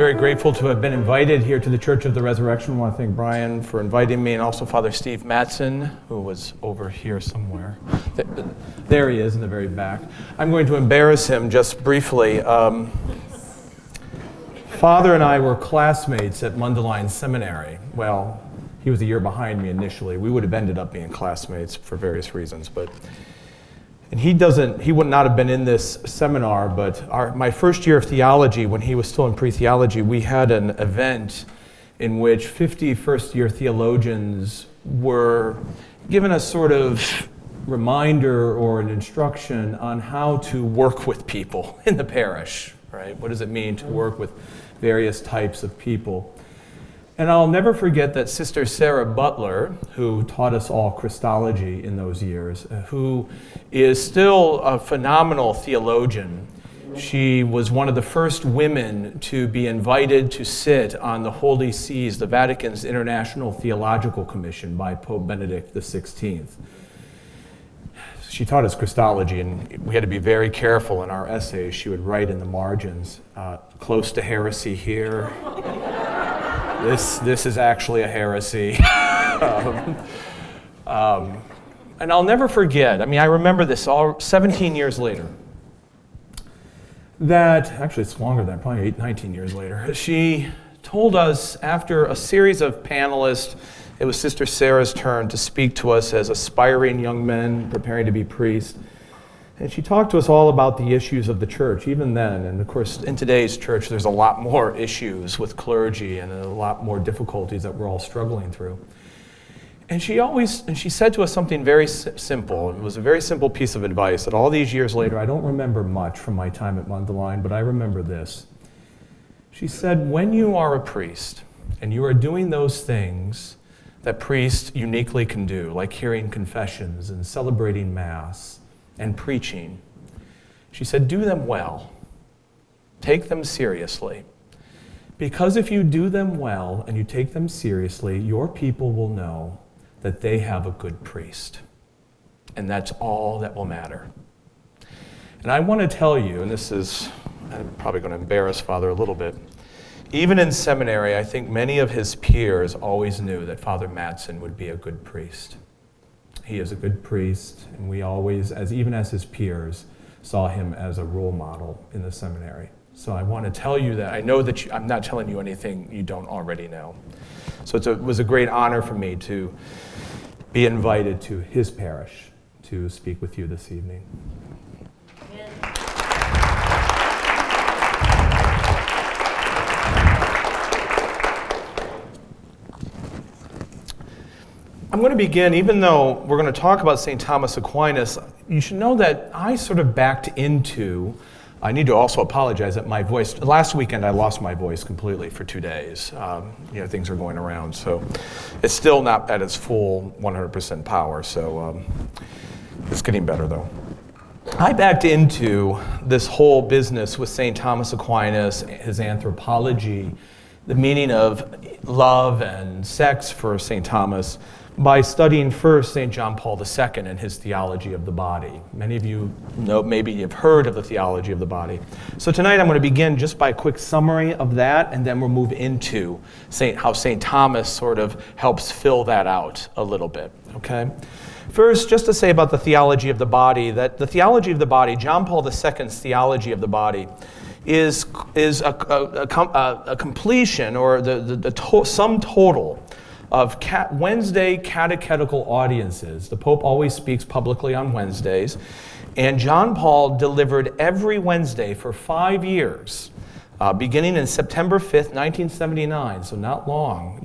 very grateful to have been invited here to the Church of the Resurrection. I want to thank Brian for inviting me, and also Father Steve Mattson, who was over here somewhere. There he is in the very back. I'm going to embarrass him just briefly. Father and I were classmates at Mundelein Seminary. Well, he was a year behind me initially. We would have ended up being classmates for various reasons, and he would not have been in this seminar, but my first year of theology, when he was still in pre-theology, we had an event in which 50 first-year theologians were given a sort of reminder or an instruction on how to work with people in the parish, right? What does it mean to work with various types of people? And I'll never forget that Sister Sarah Butler, who taught us all Christology in those years, who is still a phenomenal theologian. She was one of the first women to be invited to sit on the Holy Sees, the Vatican's International Theological Commission by Pope Benedict XVI. She taught us Christology, and we had to be very careful in our essays. She would write in the margins, close to heresy here. This is actually a heresy. And I'll never forget, I remember this all 17 years later, actually it's longer than that, probably 19 years later, she told us after a series of panelists, it was Sister Sarah's turn to speak to us as aspiring young men preparing to be priests. And she talked to us all about the issues of the church, even then. And of course, in today's church, there's a lot more issues with clergy and a lot more difficulties that we're all struggling through. And she said to us something very simple. It was a very simple piece of advice that all these years later, I don't remember much from my time at Mundelein, but I remember this. She said, when you are a priest and you are doing those things that priests uniquely can do, like hearing confessions and celebrating Mass, and preaching, she said, do them well. Take them seriously. Because if you do them well and you take them seriously, your people will know that they have a good priest. And that's all that will matter. And I want to tell you, and I'm probably going to embarrass Father a little bit, even in seminary, I think many of his peers always knew that Father Mattson would be a good priest. He is a good priest, and we always, even as his peers, saw him as a role model in the seminary. So I want to tell you that. I know that I'm not telling you anything you don't already know. So it was a great honor for me to be invited to his parish to speak with you this evening. I'm going to begin, even though we're going to talk about St. Thomas Aquinas, you should know that I sort of backed into, I need to also apologize that my voice, last weekend I lost my voice completely for 2 days. Things are going around, so it's still not at its full 100% power, so it's getting better though. I backed into this whole business with St. Thomas Aquinas, his anthropology, the meaning of love and sex for St. Thomas, by studying first St. John Paul II and his theology of the body. Many of you know, maybe you've heard of the theology of the body. So tonight I'm going to begin just by a quick summary of that, and then we'll move into how St. Thomas sort of helps fill that out a little bit, okay? First, just to say about the theology of the body, that the theology of the body, John Paul II's theology of the body, is a completion or the sum total of Wednesday catechetical audiences. The Pope always speaks publicly on Wednesdays, and John Paul delivered every Wednesday for 5 years, beginning in September 5th, 1979, so not long,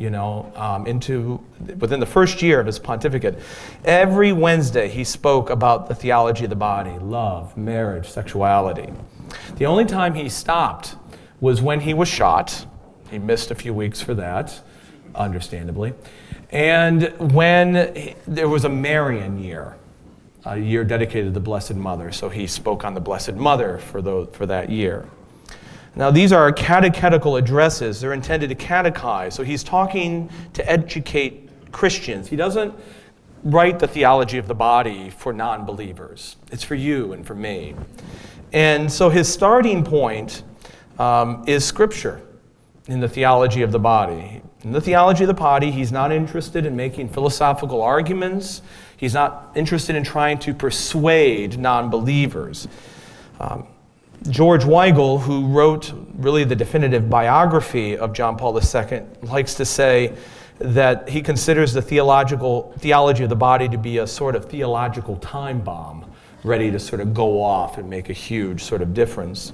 within the first year of his pontificate. Every Wednesday he spoke about the theology of the body, love, marriage, sexuality. The only time he stopped was when he was shot. He missed a few weeks for that, understandably. And when there was a Marian year, a year dedicated to the Blessed Mother, so he spoke on the Blessed Mother for that year. Now these are catechetical addresses. They're intended to catechize, so he's talking to educate Christians. He doesn't write the theology of the body for non-believers. It's for you and for me. And so his starting point is Scripture. in the theology of the body. In the theology of the body, he's not interested in making philosophical arguments. He's not interested in trying to persuade non-believers. George Weigel, who wrote really the definitive biography of John Paul II, likes to say that he considers the theology of the body to be a sort of theological time bomb, ready to sort of go off and make a huge sort of difference.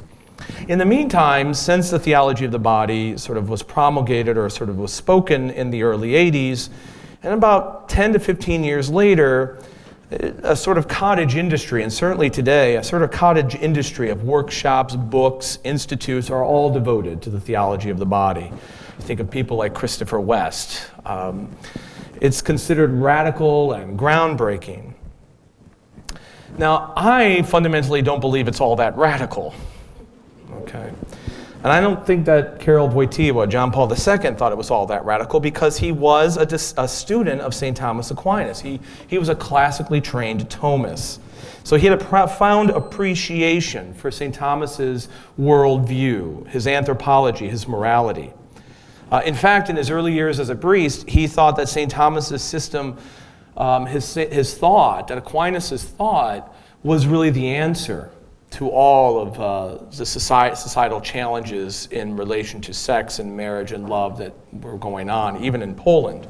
In the meantime, since the theology of the body sort of was promulgated or sort of was spoken in the early 80s, and about 10 to 15 years later, a sort of cottage industry, and certainly today, a sort of cottage industry of workshops, books, institutes are all devoted to the theology of the body. Think of people like Christopher West. It's considered radical and groundbreaking. Now, I fundamentally don't believe it's all that radical. Okay. And I don't think that Karol Wojtyła, John Paul II, thought it was all that radical because he was a student of St. Thomas Aquinas. He was a classically trained Thomist. So he had a profound appreciation for St. Thomas's worldview, his anthropology, his morality. In fact, in his early years as a priest, he thought that St. Thomas's system, his thought, that Aquinas' thought, was really the answer to all of the societal challenges in relation to sex and marriage and love that were going on, even in Poland.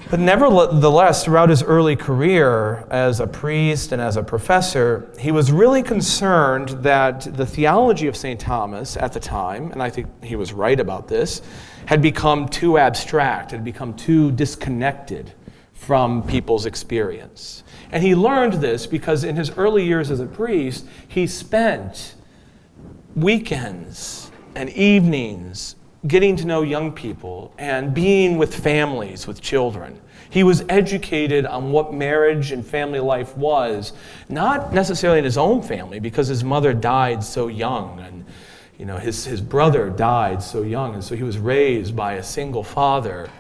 But nevertheless, throughout his early career as a priest and as a professor, he was really concerned that the theology of St. Thomas at the time, and I think he was right about this, had become too abstract, had become too disconnected from people's experience. And he learned this because in his early years as a priest, he spent weekends and evenings getting to know young people and being with families, with children. He was educated on what marriage and family life was, not necessarily in his own family, because his mother died so young, and his brother died so young, and so he was raised by a single father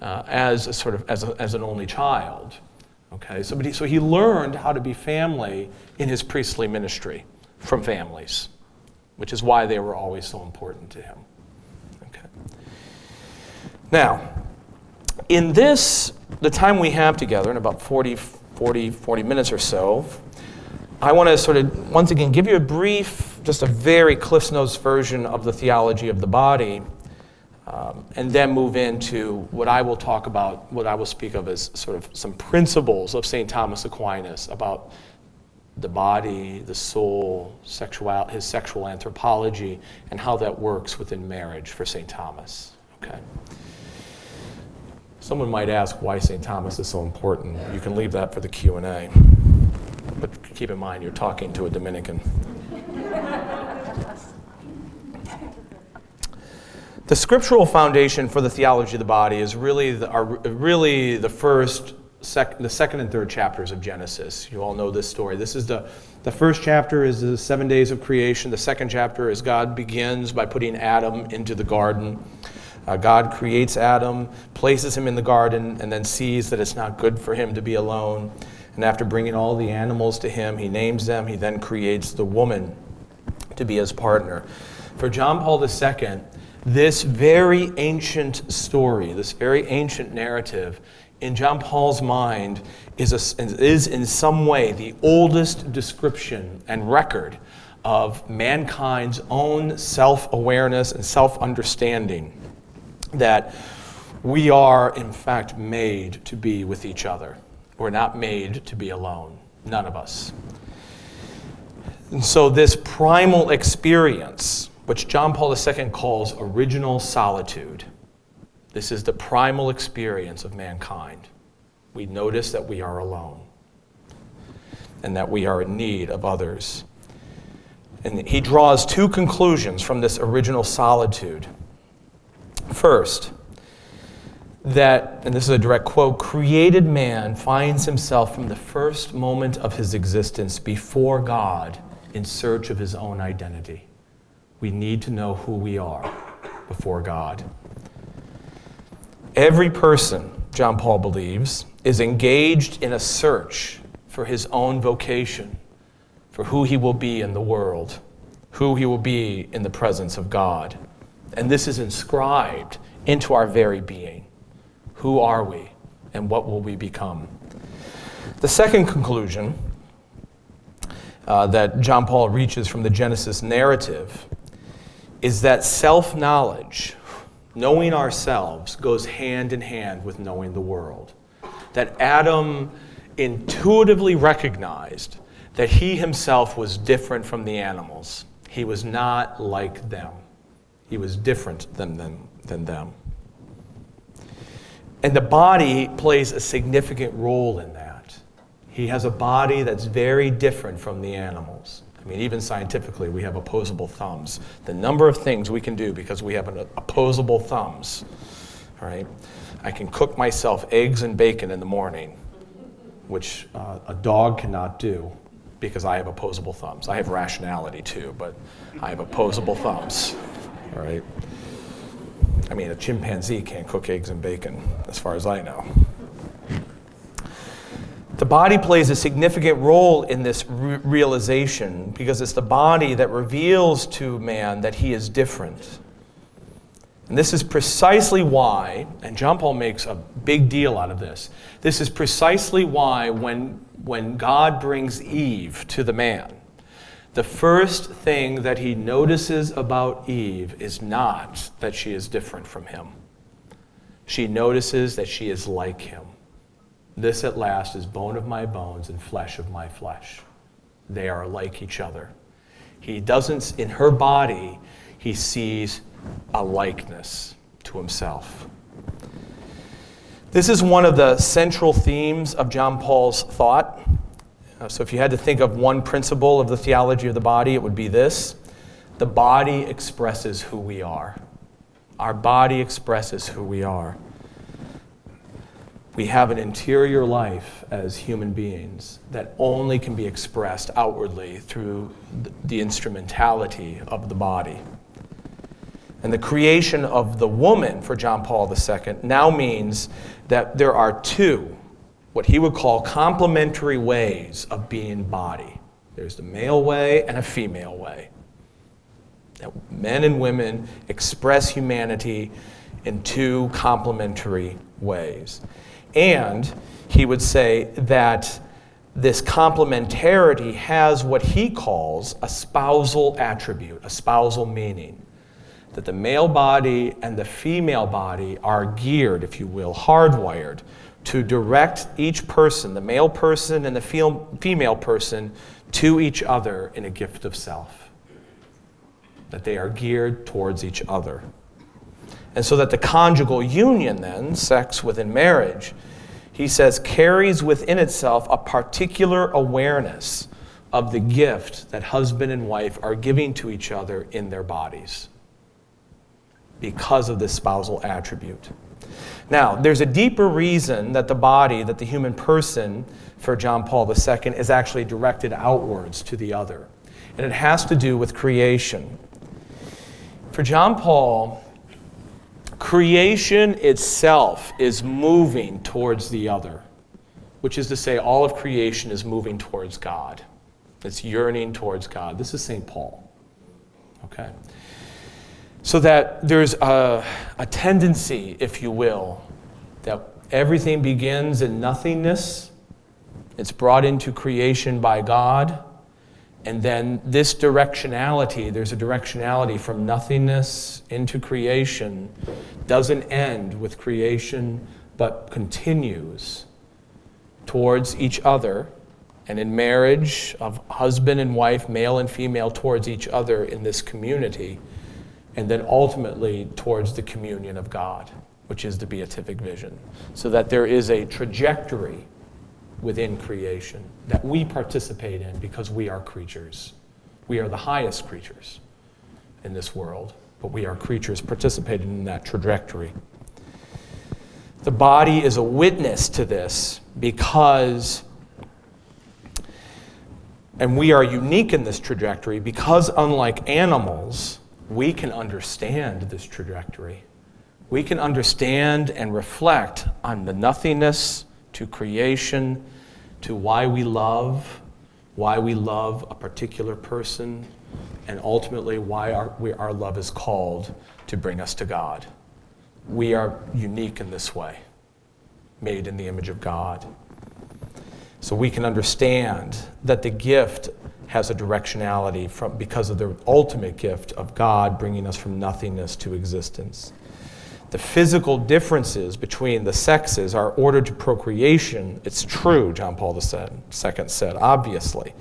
as an only child. Okay, so he learned how to be family in his priestly ministry from families, which is why they were always so important to him. Okay. Now, in the time we have together, in about 40 minutes or so, I want to sort of, once again, give you just a very Cliff's Notes version of the theology of the body, and then move into what I will speak of as sort of some principles of St. Thomas Aquinas about the body, the soul, his sexual anthropology, and how that works within marriage for St. Thomas. Okay. Someone might ask why St. Thomas is so important. You can leave that for the Q&A. But keep in mind, you're talking to a Dominican. The scriptural foundation for the theology of the body is really the second and third chapters of Genesis. You all know this story. This is the first chapter is the 7 days of creation. The second chapter is God begins by putting Adam into the garden. God creates Adam, places him in the garden, and then sees that it's not good for him to be alone. And after bringing all the animals to him, he names them. He then creates the woman to be his partner. For John Paul II, this very ancient story, this very ancient narrative, in John Paul's mind is in some way the oldest description and record of mankind's own self-awareness and self-understanding that we are, in fact, made to be with each other. We're not made to be alone. None of us. And so this primal experience, which John Paul II calls original solitude, this is the primal experience of mankind. We notice that we are alone and that we are in need of others. And he draws two conclusions from this original solitude. First, that, and this is a direct quote, created man finds himself from the first moment of his existence before God in search of his own identity. We need to know who we are before God. Every person, John Paul believes, is engaged in a search for his own vocation, for who he will be in the world, who he will be in the presence of God. And this is inscribed into our very being. Who are we, and what will we become? The second conclusion that John Paul reaches from the Genesis narrative is that self-knowledge, knowing ourselves, goes hand in hand with knowing the world. That Adam intuitively recognized that he himself was different from the animals. He was not like them. He was different than them. And the body plays a significant role in that. He has a body that's very different from the animals. I mean, even scientifically, we have opposable thumbs. The number of things we can do because we have opposable thumbs, all right? I can cook myself eggs and bacon in the morning, which a dog cannot do because I have opposable thumbs. I have rationality too, but I have opposable thumbs, all right? I mean, a chimpanzee can't cook eggs and bacon, as far as I know. The body plays a significant role in this realization because it's the body that reveals to man that he is different. And this is precisely why, and John Paul makes a big deal out of this, this is precisely why when God brings Eve to the man, the first thing that he notices about Eve is not that she is different from him. She notices that she is like him. This at last is bone of my bones and flesh of my flesh. They are like each other. He doesn't, in her body, he sees a likeness to himself. This is one of the central themes of John Paul's thought. So if you had to think of one principle of the theology of the body, it would be this: the body expresses who we are. Our body expresses who we are. We have an interior life as human beings that only can be expressed outwardly through the instrumentality of the body. And the creation of the woman for John Paul II now means that there are two, what he would call complementary ways of being body. There's the male way and a female way. That men and women express humanity in two complementary ways. And he would say that this complementarity has what he calls a spousal attribute, a spousal meaning. That the male body and the female body are geared, if you will, hardwired, to direct each person, the male person and the female person, to each other in a gift of self. That they are geared towards each other. And so that the conjugal union then, sex within marriage, he says, carries within itself a particular awareness of the gift that husband and wife are giving to each other in their bodies because of this spousal attribute. Now, there's a deeper reason that the body, that the human person for John Paul II is actually directed outwards to the other. And it has to do with creation. For John Paul, creation itself is moving towards the other, which is to say all of creation is moving towards God. It's yearning towards God. This is St. Paul. Okay? So that there's a tendency, if you will, that everything begins in nothingness. It's brought into creation by God. And then this directionality, there's a directionality from nothingness into creation, doesn't end with creation, but continues towards each other. And in marriage of husband and wife, male and female, towards each other in this community. And then ultimately towards the communion of God, which is the beatific vision. So that there is a trajectory within creation that we participate in because we are creatures. We are the highest creatures in this world, but we are creatures participating in that trajectory. The body is a witness to this because, and we are unique in this trajectory because unlike animals, we can understand this trajectory. We can understand and reflect on the nothingness to creation, to why we love a particular person, and ultimately why our love is called to bring us to God. We are unique in this way, made in the image of God. So we can understand that the gift has a directionality because of the ultimate gift of God bringing us from nothingness to existence. The physical differences between the sexes are ordered to procreation. It's true, John Paul II said, obviously.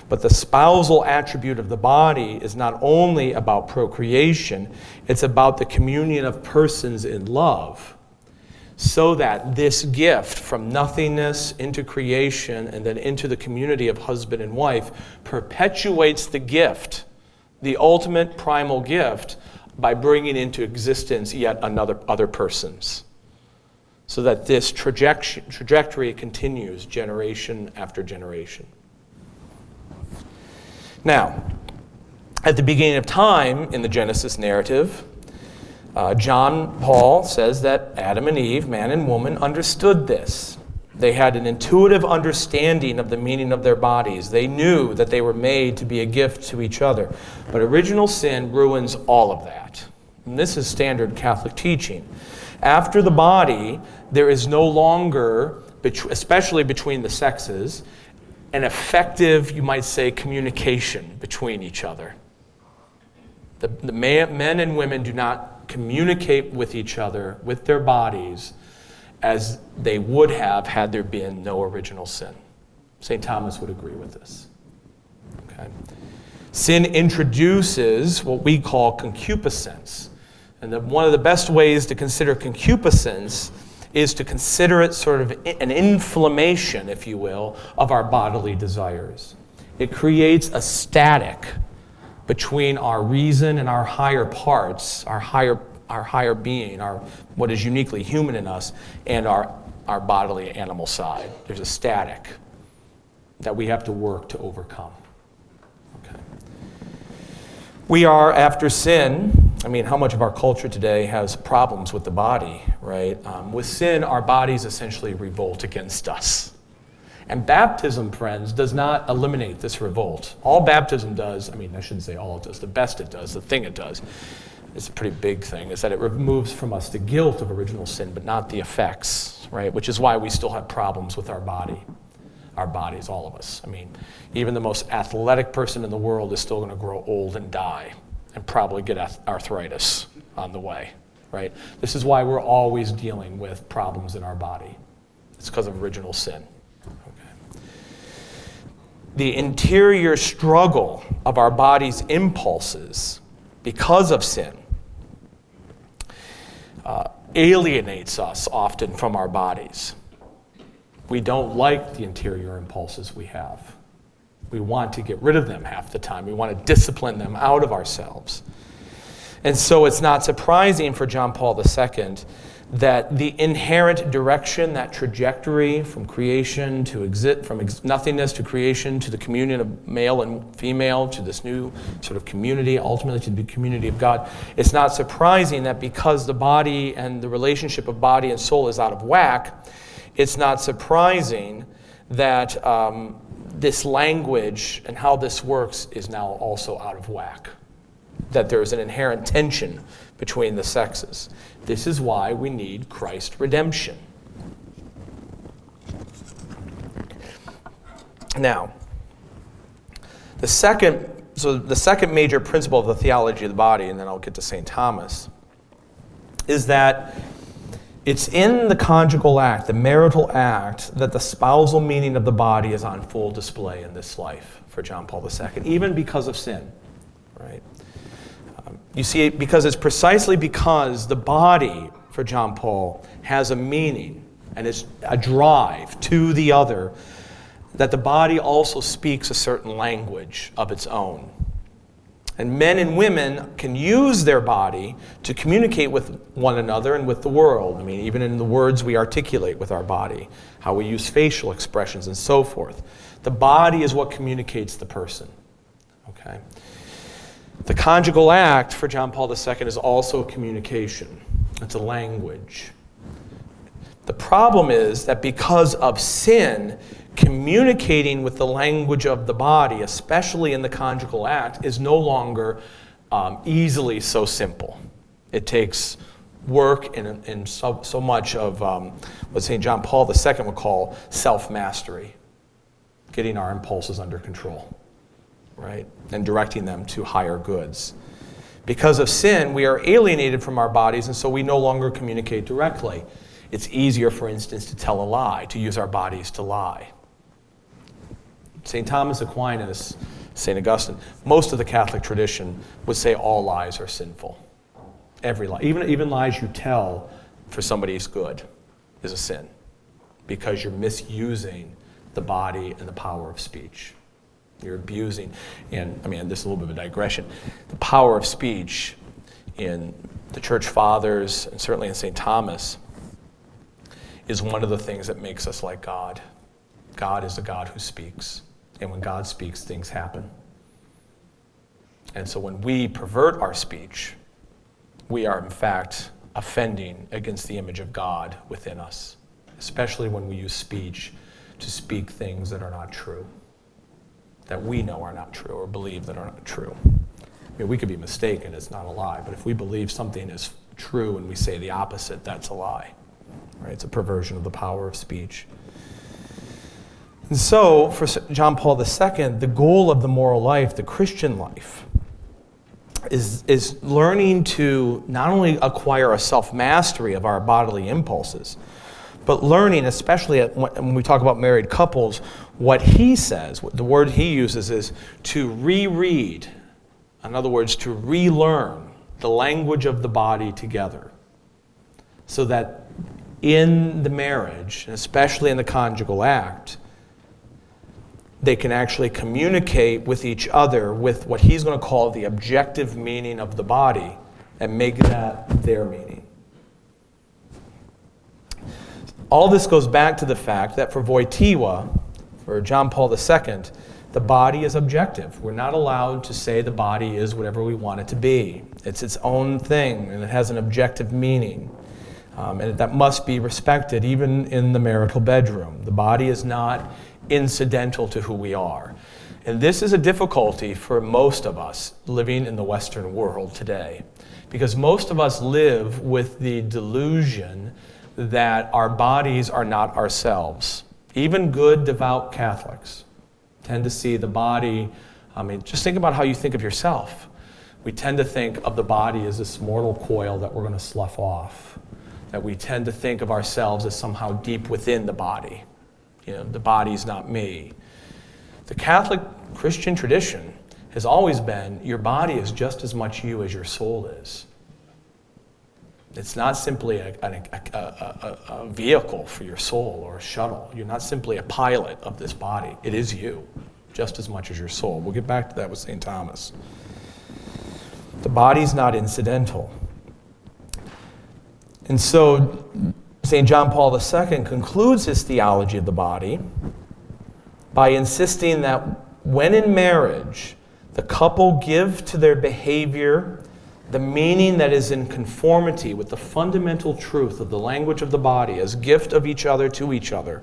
But the spousal attribute of the body is not only about procreation, it's about the communion of persons in love. So that this gift from nothingness into creation and then into the community of husband and wife perpetuates the gift, the ultimate primal gift, by bringing into existence yet other persons. So that this trajectory continues generation after generation. Now, at the beginning of time in the Genesis narrative, John Paul says that Adam and Eve, man and woman, understood this. They had an intuitive understanding of the meaning of their bodies. They knew that they were made to be a gift to each other. But original sin ruins all of that. And this is standard Catholic teaching. After the body, there is no longer, especially between the sexes, an effective, you might say, communication between each other. The men and women do not communicate with each other, with their bodies, as they would have had there been no original sin. St. Thomas would agree with this. Okay. Sin introduces what we call concupiscence. And one of the best ways to consider concupiscence is to consider it sort of an inflammation, if you will, of our bodily desires. It creates a static between our reason and our higher parts, our higher being, what is uniquely human in us, and our bodily animal side. There's a static that we have to work to overcome. Okay. We are, after sin, how much of our culture today has problems with the body, right? With sin, our bodies essentially revolt against us. And baptism, friends, does not eliminate this revolt. All baptism does, I shouldn't say all it does, the best it does, the thing it does, it's a pretty big thing, is that it removes from us the guilt of original sin, but not the effects, right? Which is why we still have problems with our bodies, all of us. Even the most athletic person in the world is still going to grow old and die and probably get arthritis on the way, right? This is why we're always dealing with problems in our body. It's because of original sin. Okay. The interior struggle of our body's impulses because of sin alienates us often from our bodies. We don't like the interior impulses we have. We want to get rid of them half the time. We want to discipline them out of ourselves. And so it's not surprising for John Paul II that the inherent direction, that trajectory from creation to from nothingness to creation to the communion of male and female to this new sort of community, ultimately to the community of God, it's not surprising that because the body and the relationship of body and soul is out of whack, it's not surprising that this language and how this works is now also out of whack. That there is an inherent tension between the sexes. This is why we need Christ's redemption. Now, the second major principle of the theology of the body, and then I'll get to St. Thomas, is that it's in the conjugal act, the marital act, that the spousal meaning of the body is on full display in this life for John Paul II, even because of sin, right? You see, because it's precisely because the body, for John Paul, has a meaning and is a drive to the other, that the body also speaks a certain language of its own. And men and women can use their body to communicate with one another and with the world. Even in the words we articulate with our body, how we use facial expressions and so forth. The body is what communicates the person. Okay? The conjugal act for John Paul II is also a communication. It's a language. The problem is that because of sin, communicating with the language of the body, especially in the conjugal act, is no longer easily so simple. It takes work and so much of what St. John Paul II would call self-mastery, getting our impulses under control, right? And directing them to higher goods. Because of sin, we are alienated from our bodies, and so we no longer communicate directly. It's easier, for instance, to tell a lie, to use our bodies to lie. St. Thomas Aquinas, St. Augustine, most of the Catholic tradition would say all lies are sinful. Every lie, even lies you tell for somebody's good, is a sin, because you're misusing the body and the power of speech. You're abusing, and I mean, this is a little bit of a digression. The power of speech in the Church Fathers, and certainly in St. Thomas, is one of the things that makes us like God. God is a God who speaks, and when God speaks, things happen. And so when we pervert our speech, we are in fact offending against the image of God within us, especially when we use speech to speak things that are not true, that we know are not true or believe that are not true. I mean, we could be mistaken, it's not a lie, but if we believe something is true and we say the opposite, that's a lie. Right? It's a perversion of the power of speech. And so, for John Paul II, the goal of the moral life, the Christian life, is learning to not only acquire a self-mastery of our bodily impulses, but learning, especially when we talk about married couples, what he says, the word he uses is to reread, in other words, to relearn the language of the body together, so that in the marriage, and especially in the conjugal act, they can actually communicate with each other with what he's going to call the objective meaning of the body and make that their meaning. All this goes back to the fact that for Wojtyła, for John Paul II, the body is objective. We're not allowed to say the body is whatever we want it to be. It's its own thing, and it has an objective meaning. And that must be respected even in the marital bedroom. The body is not incidental to who we are. And this is a difficulty for most of us living in the Western world today, because most of us live with the delusion that our bodies are not ourselves. Even good, devout Catholics tend to see the body, just think about how you think of yourself. We tend to think of the body as this mortal coil that we're going to slough off, that we tend to think of ourselves as somehow deep within the body. The body's not me. The Catholic Christian tradition has always been, your body is just as much you as your soul is. It's not simply a vehicle for your soul or a shuttle. You're not simply a pilot of this body. It is you, just as much as your soul. We'll get back to that with St. Thomas. The body's not incidental. And so St. John Paul II concludes his theology of the body by insisting that when in marriage, the couple give to their behavior the meaning that is in conformity with the fundamental truth of the language of the body as gift of each other to each other,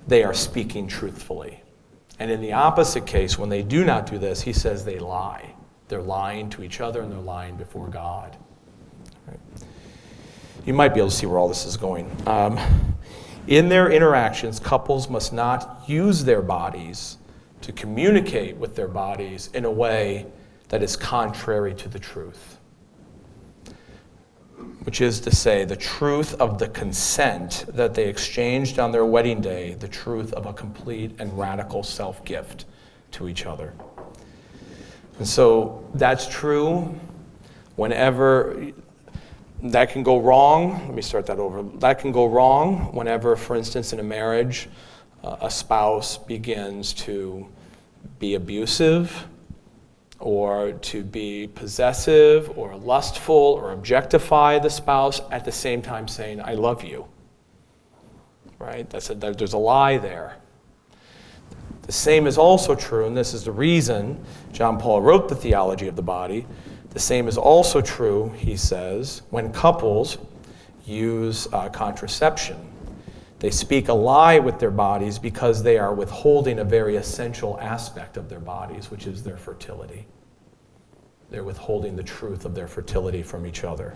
they are speaking truthfully. And in the opposite case, when they do not do this, he says they lie. They're lying to each other and they're lying before God. Right? You might be able to see where all this is going. In their interactions, couples must not use their bodies to communicate with their bodies in a way that is contrary to the truth, which is to say, the truth of the consent that they exchanged on their wedding day, the truth of a complete and radical self-gift to each other. And so that's true whenever. That can go wrong. Let me start that over. That can go wrong whenever, for instance, in a marriage, a spouse begins to be abusive or to be possessive or lustful or objectify the spouse at the same time saying, I love you. Right? There's a lie there. The same is also true, and this is the reason John Paul wrote the Theology of the Body. The same is also true, he says, when couples use contraception. They speak a lie with their bodies because they are withholding a very essential aspect of their bodies, which is their fertility. They're withholding the truth of their fertility from each other.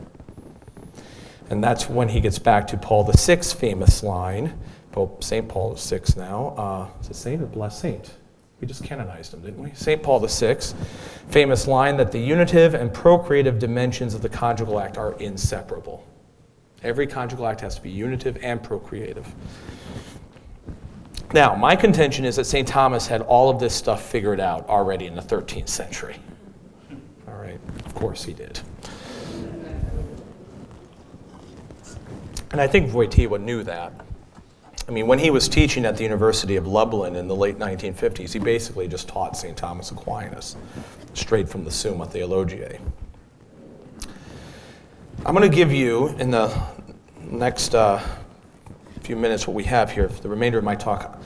And that's when he gets back to Paul VI's famous line. St. Paul VI now. Is it saint or blessed saint? We just canonized him, didn't we? St. Paul VI, famous line that the unitive and procreative dimensions of the conjugal act are inseparable. Every conjugal act has to be unitive and procreative. Now, my contention is that St. Thomas had all of this stuff figured out already in the 13th century. All right, of course he did. And I think Wojtyła knew that. I mean, when he was teaching at the University of Lublin in the late 1950s, he basically just taught St. Thomas Aquinas straight from the Summa Theologiae. I'm going to give you, in the next few minutes, what we have here, the remainder of my talk,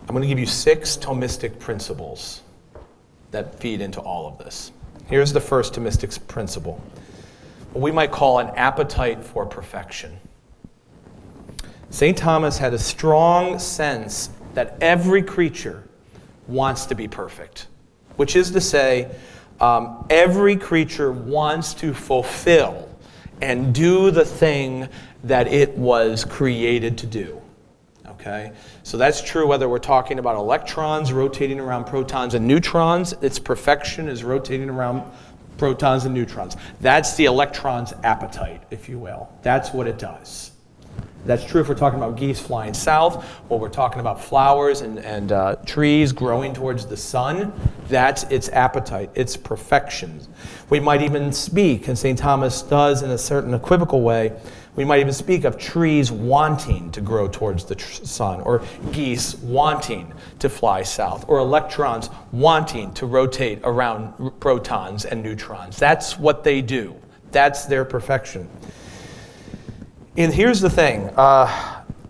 I'm going to give you 6 Thomistic principles that feed into all of this. Here's the first Thomistic principle, what we might call an appetite for perfection. St. Thomas had a strong sense that every creature wants to be perfect, which is to say, every creature wants to fulfill and do the thing that it was created to do. Okay? So that's true whether we're talking about electrons rotating around protons and neutrons. Its perfection is rotating around protons and neutrons. That's the electron's appetite, if you will. That's what it does. That's true if we're talking about geese flying south, or we're talking about flowers and trees growing towards the sun. That's its appetite, its perfection. We might even speak, and St. Thomas does in a certain equivocal way, we might even speak of trees wanting to grow towards the sun, or geese wanting to fly south, or electrons wanting to rotate around protons and neutrons. That's what they do. That's their perfection. And here's the thing,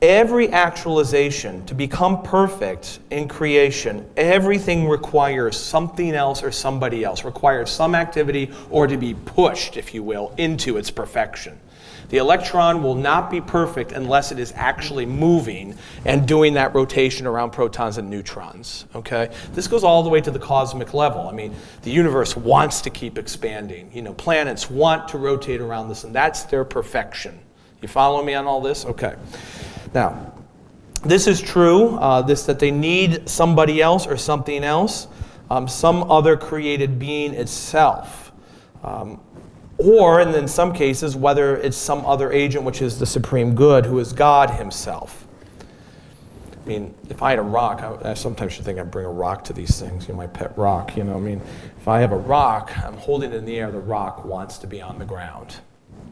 every actualization, to become perfect in creation, everything requires something else or somebody else, requires some activity or to be pushed, if you will, into its perfection. The electron will not be perfect unless it is actually moving and doing that rotation around protons and neutrons, okay? This goes all the way to the cosmic level. I mean, the universe wants to keep expanding. You know, planets want to rotate around this, and that's their perfection. You follow me on all this? Okay. Now, this is true, that they need somebody else or something else, some other created being itself. Or, and in some cases, whether it's some other agent, which is the supreme good, who is God himself. I mean, if I had a rock, I sometimes should think I'd bring a rock to these things, my pet rock, I mean, if I have a rock, I'm holding it in the air, the rock wants to be on the ground.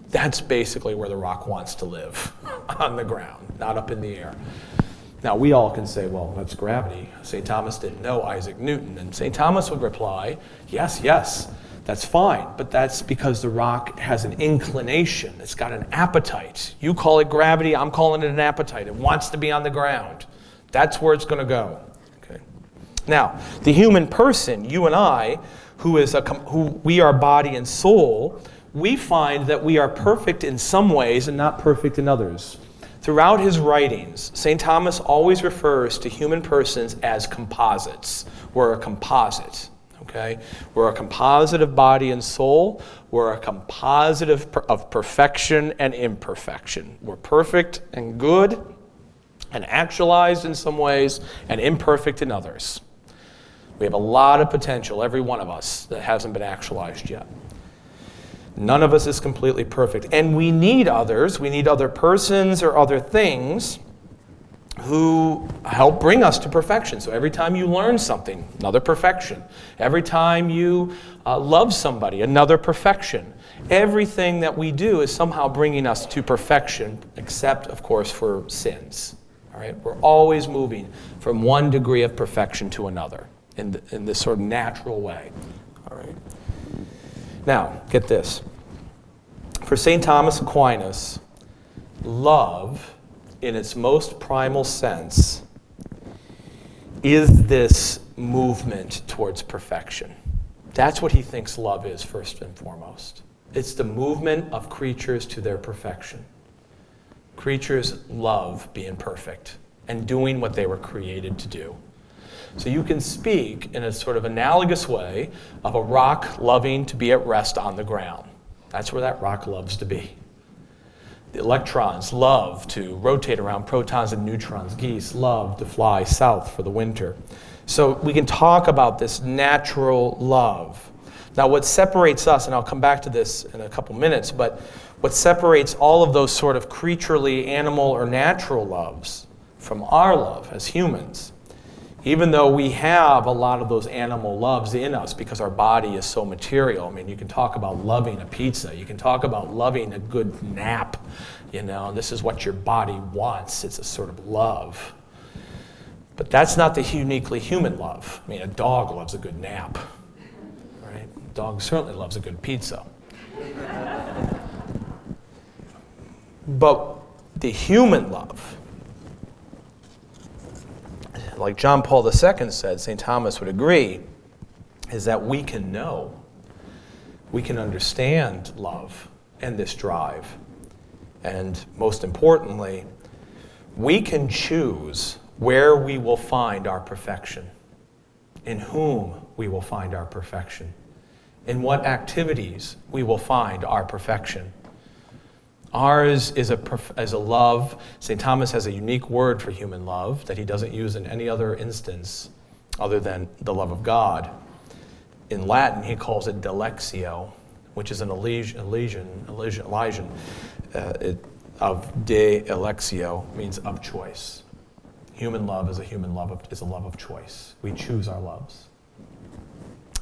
That's basically where the rock wants to live, on the ground, not up in the air. Now, we all can say, well, that's gravity. St. Thomas didn't know Isaac Newton. And St. Thomas would reply, yes, that's fine. But that's because the rock has an inclination. It's got an appetite. You call it gravity, I'm calling it an appetite. It wants to be on the ground. That's where it's going to go. Okay. Now, the human person, you and I, who we are body and soul, we find that we are perfect in some ways and not perfect in others. Throughout his writings, St. Thomas always refers to human persons as composites. We're a composite, okay? We're a composite of body and soul. We're a composite of perfection and imperfection. We're perfect and good and actualized in some ways and imperfect in others. We have a lot of potential, every one of us, that hasn't been actualized yet. None of us is completely perfect. And we need others. We need other persons or other things who help bring us to perfection. So every time you learn something, another perfection. Every time you love somebody, another perfection. Everything that we do is somehow bringing us to perfection, except, of course, for sins. All right? We're always moving from one degree of perfection to another in this sort of natural way. All right? Now, get this. For St. Thomas Aquinas, love, in its most primal sense, is this movement towards perfection. That's what he thinks love is, first and foremost. It's the movement of creatures to their perfection. Creatures love being perfect and doing what they were created to do. So you can speak in a sort of analogous way of a rock loving to be at rest on the ground. That's where that rock loves to be. The electrons love to rotate around protons and neutrons. Geese love to fly south for the winter. So we can talk about this natural love. Now what separates us, and I'll come back to this in a couple minutes, but what separates all of those sort of creaturely, animal, or natural loves from our love as humans, even though we have a lot of those animal loves in us because our body is so material. I mean, you can talk about loving a pizza. You can talk about loving a good nap. You know, this is what your body wants. It's a sort of love. But that's not the uniquely human love. I mean, a dog loves a good nap, right? A dog certainly loves a good pizza. But the human love, like John Paul II said, St. Thomas would agree, is that we can know, we can understand love and this drive. And most importantly, we can choose where we will find our perfection, in whom we will find our perfection, in what activities we will find our perfection. Ours is a love. St. Thomas has a unique word for human love that he doesn't use in any other instance other than the love of God. In Latin, he calls it delectio, which is an elision of de electio, means of choice. Human love is a love of choice. We choose our loves.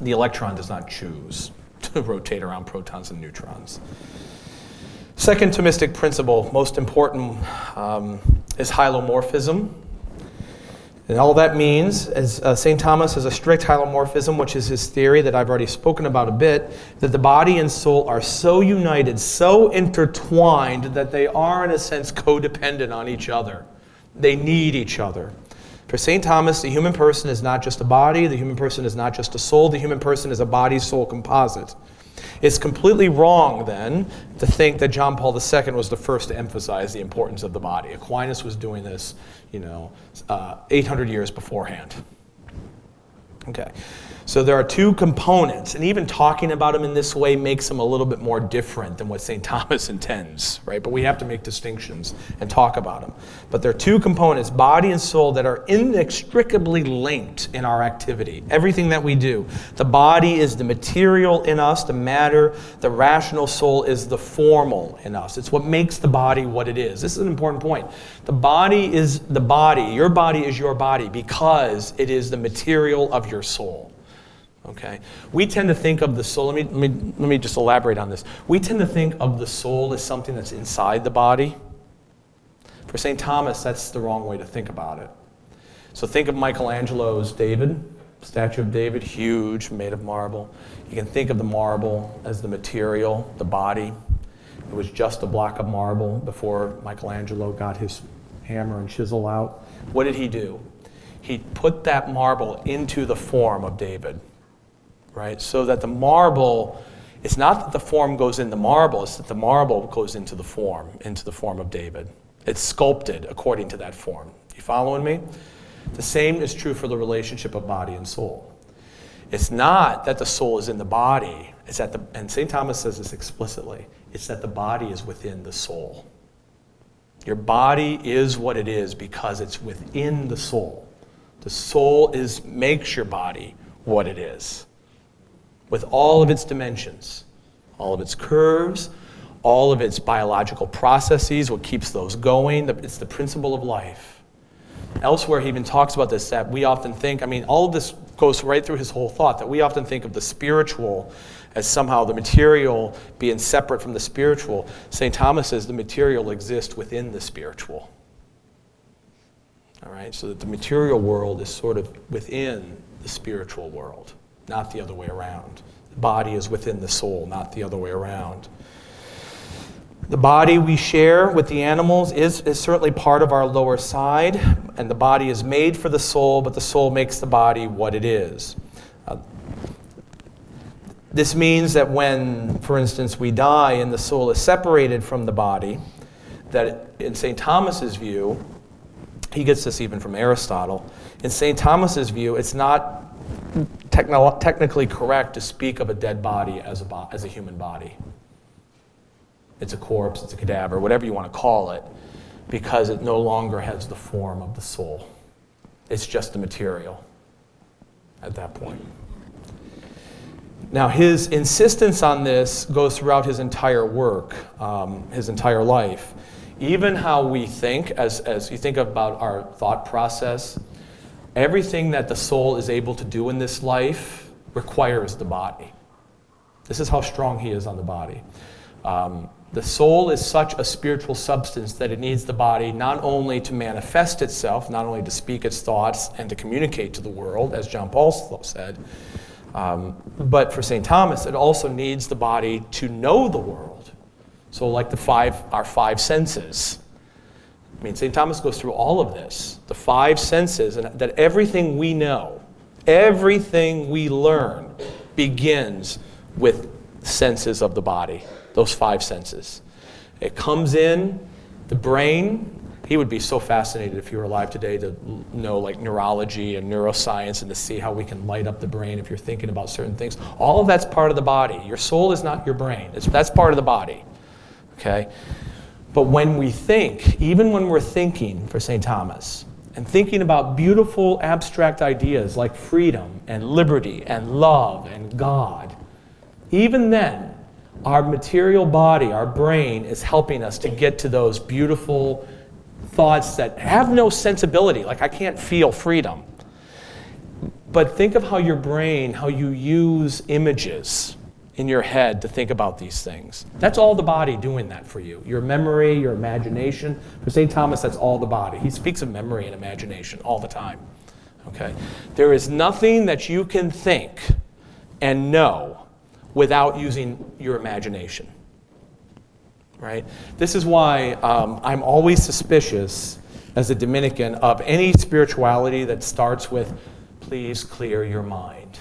The electron does not choose to rotate around protons and neutrons. Second Thomistic principle, most important, is hylomorphism. And all that means is St. Thomas has a strict hylomorphism, which is his theory that I've already spoken about a bit, that the body and soul are so united, so intertwined, that they are, in a sense, codependent on each other. They need each other. For St. Thomas, the human person is not just a body, the human person is not just a soul, the human person is a body-soul composite. It's completely wrong, then, to think that John Paul II was the first to emphasize the importance of the body. Aquinas was doing this, 800 years beforehand. Okay, so there are two components, and even talking about them in this way makes them a little bit more different than what St. Thomas intends, right? But we have to make distinctions and talk about them. But there are two components, body and soul, that are inextricably linked in our activity. Everything that we do. The body is the material in us, the matter. The rational soul is the formal in us. It's what makes the body what it is. This is an important point. The body is the body. Your body is your body because it is the material of your soul. Okay, we tend to think of the soul. Let me just elaborate on this. We tend to think of the soul as something that's inside the body. For St. Thomas, that's the wrong way to think about it. So think of Michelangelo's David, statue of David, huge, made of marble. You can think of the marble as the material, the body. It was just a block of marble before Michelangelo got his hammer and chisel out. What did he do? He put that marble into the form of David. Right? So that the marble, it's not that the form goes in the marble, it's that the marble goes into the form of David. It's sculpted according to that form. You following me? The same is true for the relationship of body and soul. It's not that the soul is in the body, it's that and St. Thomas says this explicitly, it's that the body is within the soul. Your body is what it is because it's within the soul. The soul makes your body what it is, with all of its dimensions, all of its curves, all of its biological processes, what keeps those going. It's the principle of life. Elsewhere, he even talks about this, that we often think, all of this goes right through his whole thought, that we often think of the spiritual as somehow the material being separate from the spiritual. St. Thomas says the material exists within the spiritual. All right, so that the material world is sort of within the spiritual world. Not the other way around. The body is within the soul, not the other way around. The body we share with the animals is certainly part of our lower side, and the body is made for the soul, but the soul makes the body what it is. This means that when, for instance, we die and the soul is separated from the body, that in St. Thomas's view, he gets this even from Aristotle, in St. Thomas's view, it's not technically correct to speak of a dead body as a human body. It's a corpse, it's a cadaver, whatever you want to call it, because it no longer has the form of the soul. It's just the material at that point. Now, his insistence on this goes throughout his entire work, his entire life. Even how we think, as you think about our thought process, everything that the soul is able to do in this life requires the body. This is how strong he is on the body. The soul is such a spiritual substance that it needs the body not only to manifest itself, not only to speak its thoughts and to communicate to the world, as John Paul said, but for St. Thomas, it also needs the body to know the world. So like our five senses. I mean, St. Thomas goes through all of this, the five senses, and that everything we know, everything we learn begins with senses of the body, those five senses. It comes in, the brain. He would be so fascinated if he were alive today to know like neurology and neuroscience and to see how we can light up the brain if you're thinking about certain things. All of that's part of the body. Your soul is not your brain. That's part of the body. Okay? But when we think, even when we're thinking for St. Thomas, and thinking about beautiful abstract ideas like freedom and liberty and love and God, even then, our material body, our brain, is helping us to get to those beautiful thoughts that have no sensibility. Like, I can't feel freedom. But think of how your brain, how you use images in your head to think about these things. That's all the body doing that for you. Your memory, your imagination. For St. Thomas, that's all the body. He speaks of memory and imagination all the time. Okay? There is nothing that you can think and know without using your imagination. Right? This is why I'm always suspicious as a Dominican of any spirituality that starts with, please clear your mind.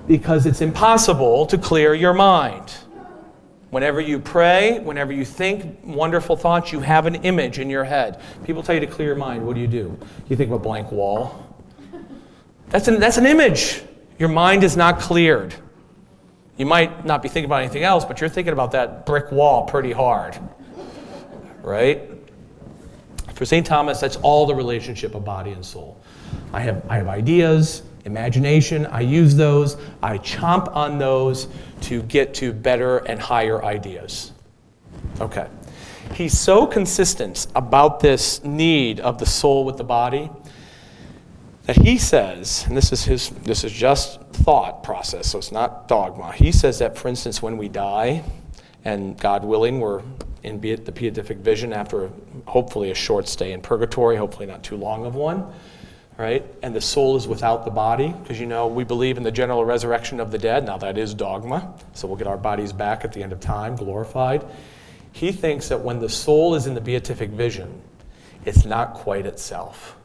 Because it's impossible to clear your mind. Whenever you pray, whenever you think wonderful thoughts, you have an image in your head. People tell you to clear your mind. What do? You think of a blank wall. That's an image. Your mind is not cleared. You might not be thinking about anything else, but you're thinking about that brick wall pretty hard. Right? For St. Thomas, that's all the relationship of body and soul. I have ideas, imagination, I use those, I chomp on those to get to better and higher ideas. Okay. He's so consistent about this need of the soul with the body that he says, and this is just thought process, so it's not dogma. He says that, for instance, when we die, and God willing, we're in the beatific vision after hopefully a short stay in purgatory, hopefully not too long of one, right? And the soul is without the body, because we believe in the general resurrection of the dead. Now that is dogma, so we'll get our bodies back at the end of time, glorified. He thinks that when the soul is in the beatific vision, it's not quite itself,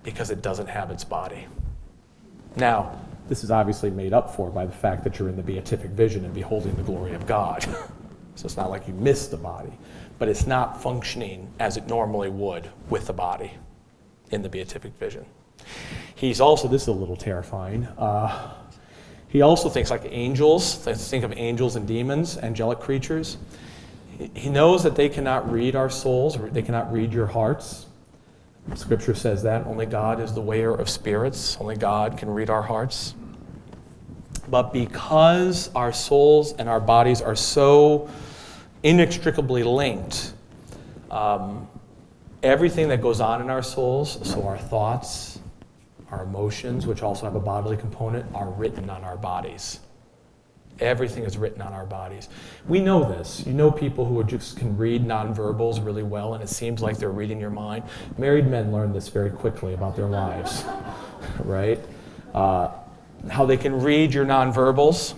because it doesn't have its body. Now, this is obviously made up for by the fact that you're in the beatific vision and beholding the glory of God. So it's not like you miss the body, but it's not functioning as it normally would with the body in the beatific vision. He's also, this is a little terrifying, he also thinks like angels, think of angels and demons, angelic creatures. He knows that they cannot read our souls, or they cannot read your hearts. Scripture says that. Only God is the weigher of spirits. Only God can read our hearts. But because our souls and our bodies are so inextricably linked, everything that goes on in our souls, so our thoughts, our emotions, which also have a bodily component, are written on our bodies. Everything is written on our bodies. We know this. You know people who just can read nonverbals really well, and it seems like they're reading your mind. Married men learn this very quickly about their wives, right? How they can read your nonverbals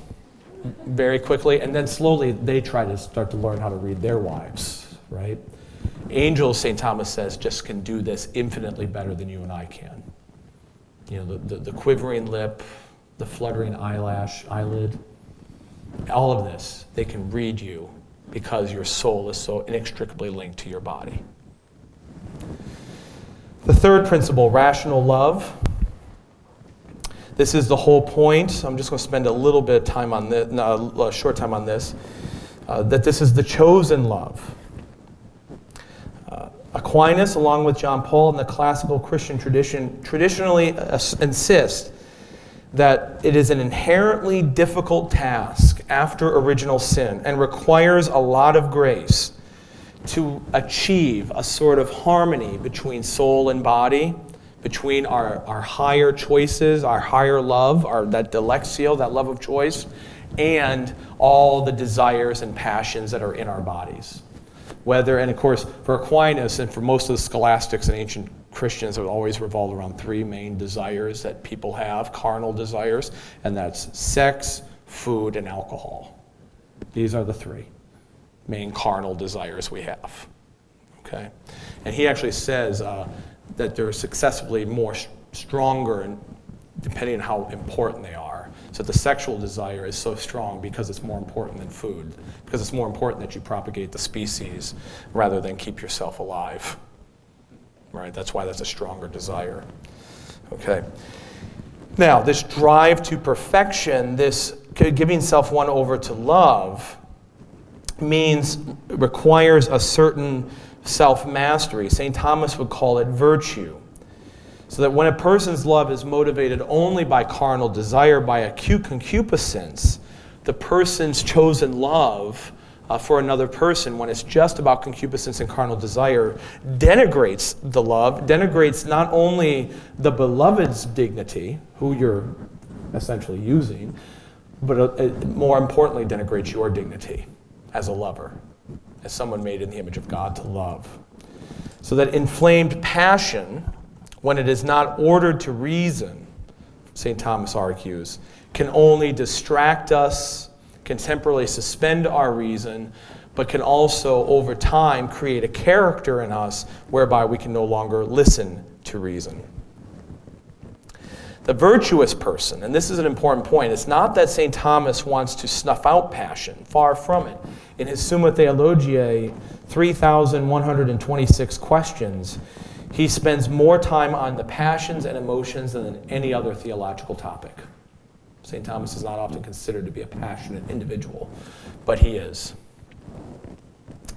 very quickly, and then slowly they try to start to learn how to read their wives, right? Angels, St. Thomas says, just can do this infinitely better than you and I can. The quivering lip, the fluttering eyelid, all of this, they can read you because your soul is so inextricably linked to your body. The third principle, rational love. This is the whole point. I'm just going to spend a little bit of time on this, a short time on this, that this is the chosen love. Aquinas, along with John Paul and the classical Christian tradition, traditionally insist that it is an inherently difficult task after original sin and requires a lot of grace to achieve a sort of harmony between soul and body, between our higher choices, our higher love, that dilectio, that love of choice, and all the desires and passions that are in our bodies. And of course, for Aquinas and for most of the scholastics and ancient Christians, it always revolved around three main desires that people have, carnal desires, and that's sex, food, and alcohol. These are the three main carnal desires we have. Okay? And he actually says that they're successively more stronger, and depending on how important they are. So the sexual desire is so strong because it's more important than food, because it's more important that you propagate the species rather than keep yourself alive. Right? That's why that's a stronger desire. Okay. Now, this drive to perfection, this giving self one over to love, requires a certain self-mastery. St. Thomas would call it virtue. So that when a person's love is motivated only by carnal desire, by acute concupiscence, the person's chosen love for another person, when it's just about concupiscence and carnal desire, denigrates the love, denigrates not only the beloved's dignity, who you're essentially using, but more importantly, denigrates your dignity as a lover, as someone made in the image of God to love. So that inflamed passion, when it is not ordered to reason, St. Thomas argues, can only distract us, can temporarily suspend our reason, but can also, over time, create a character in us whereby we can no longer listen to reason. The virtuous person, and this is an important point, it's not that St. Thomas wants to snuff out passion, far from it. In his Summa Theologiae, 3,126 questions, he spends more time on the passions and emotions than any other theological topic. St. Thomas is not often considered to be a passionate individual, but he is.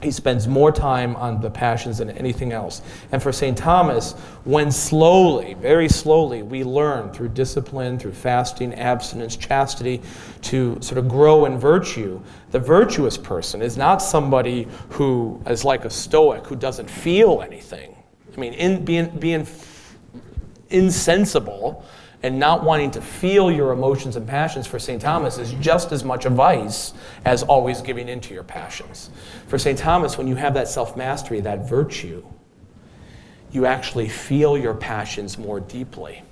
He spends more time on the passions than anything else. And for St. Thomas, when slowly, very slowly, we learn through discipline, through fasting, abstinence, chastity, to sort of grow in virtue, the virtuous person is not somebody who is like a Stoic who doesn't feel anything. I mean, being insensible and not wanting to feel your emotions and passions for St. Thomas is just as much a vice as always giving into your passions. For St. Thomas, when you have that self-mastery, that virtue, you actually feel your passions more deeply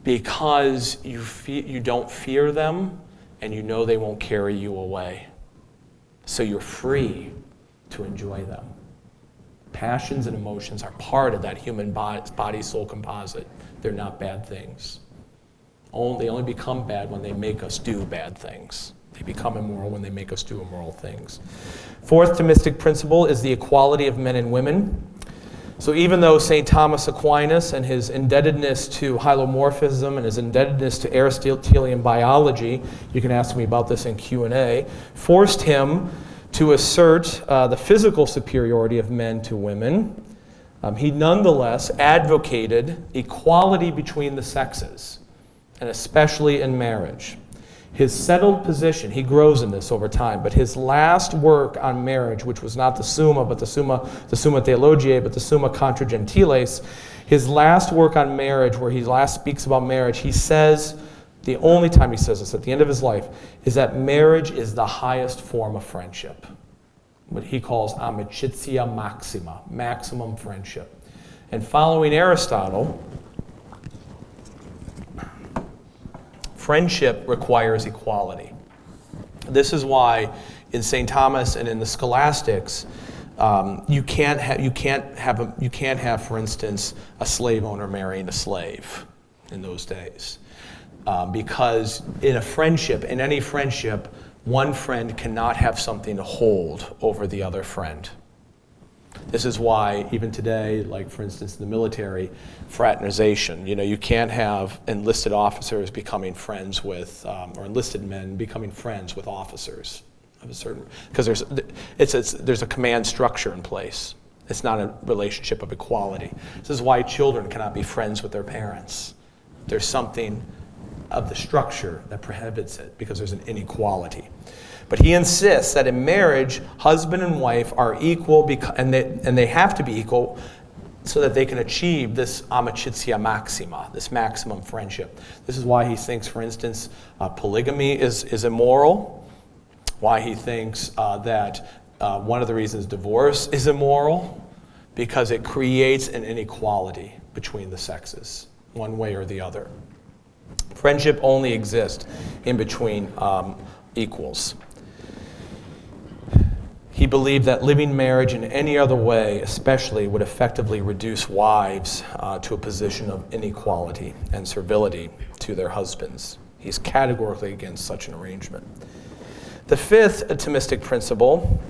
because you don't fear them and you know they won't carry you away. So you're free to enjoy them. Passions and emotions are part of that human body-soul composite. They're not bad things. They only become bad when they make us do bad things. They become immoral when they make us do immoral things. Fourth Thomistic principle is the equality of men and women. So even though St. Thomas Aquinas and his indebtedness to hylomorphism and his indebtedness to Aristotelian biology, you can ask me about this in Q&A, forced him to assert the physical superiority of men to women, he nonetheless advocated equality between the sexes, and especially in marriage. His settled position, he grows in this over time, but his last work on marriage, which was not the Summa, but the Summa Theologiae, but the Summa Contra Gentiles, his last work on marriage, where he last speaks about marriage, he says, the only time he says this at the end of his life, is that marriage is the highest form of friendship. What he calls amicitia maxima, maximum friendship. And following Aristotle, friendship requires equality. This is why in St. Thomas and in the scholastics, you can't have, for instance, a slave owner marrying a slave in those days. Because in a friendship, in any friendship, one friend cannot have something to hold over the other friend. This is why even today, like for instance in the military, fraternization, you can't have enlisted officers becoming friends with, or enlisted men becoming friends with officers of a certain, because there's a command structure in place. It's not a relationship of equality. This is why children cannot be friends with their parents. There's something of the structure that prohibits it because there's an inequality. But he insists that in marriage, husband and wife are equal, and they have to be equal so that they can achieve this amicitia maxima, this maximum friendship. This is why he thinks, for instance, polygamy is immoral, why he thinks that one of the reasons divorce is immoral, because it creates an inequality between the sexes, one way or the other. Friendship only exists in between equals. He believed that living marriage in any other way, especially, would effectively reduce wives to a position of inequality and servility to their husbands. He's categorically against such an arrangement. The fifth atomistic principle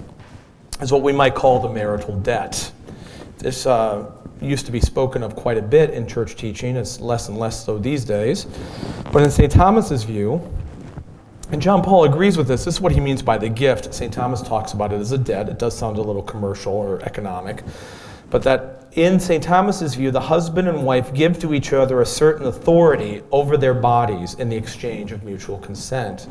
is what we might call the marital debt. This used to be spoken of quite a bit in church teaching. It's less and less so these days. But in St. Thomas's view, and John Paul agrees with this is what he means by the gift. St. Thomas talks about it as a debt. It does sound a little commercial or economic. But that in St. Thomas's view, the husband and wife give to each other a certain authority over their bodies in the exchange of mutual consent.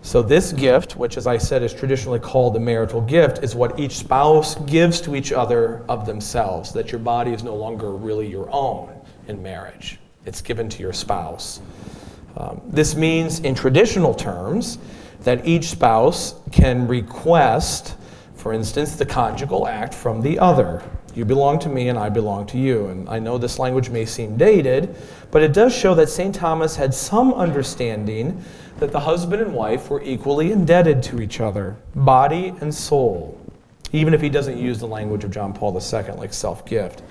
So this gift, which as I said is traditionally called the marital gift, is what each spouse gives to each other of themselves, that your body is no longer really your own in marriage. It's given to your spouse. This means, in traditional terms, that each spouse can request, for instance, the conjugal act from the other. You belong to me and I belong to you. And I know this language may seem dated, but it does show that St. Thomas had some understanding that the husband and wife were equally indebted to each other, body and soul, even if he doesn't use the language of John Paul II, like self-gift.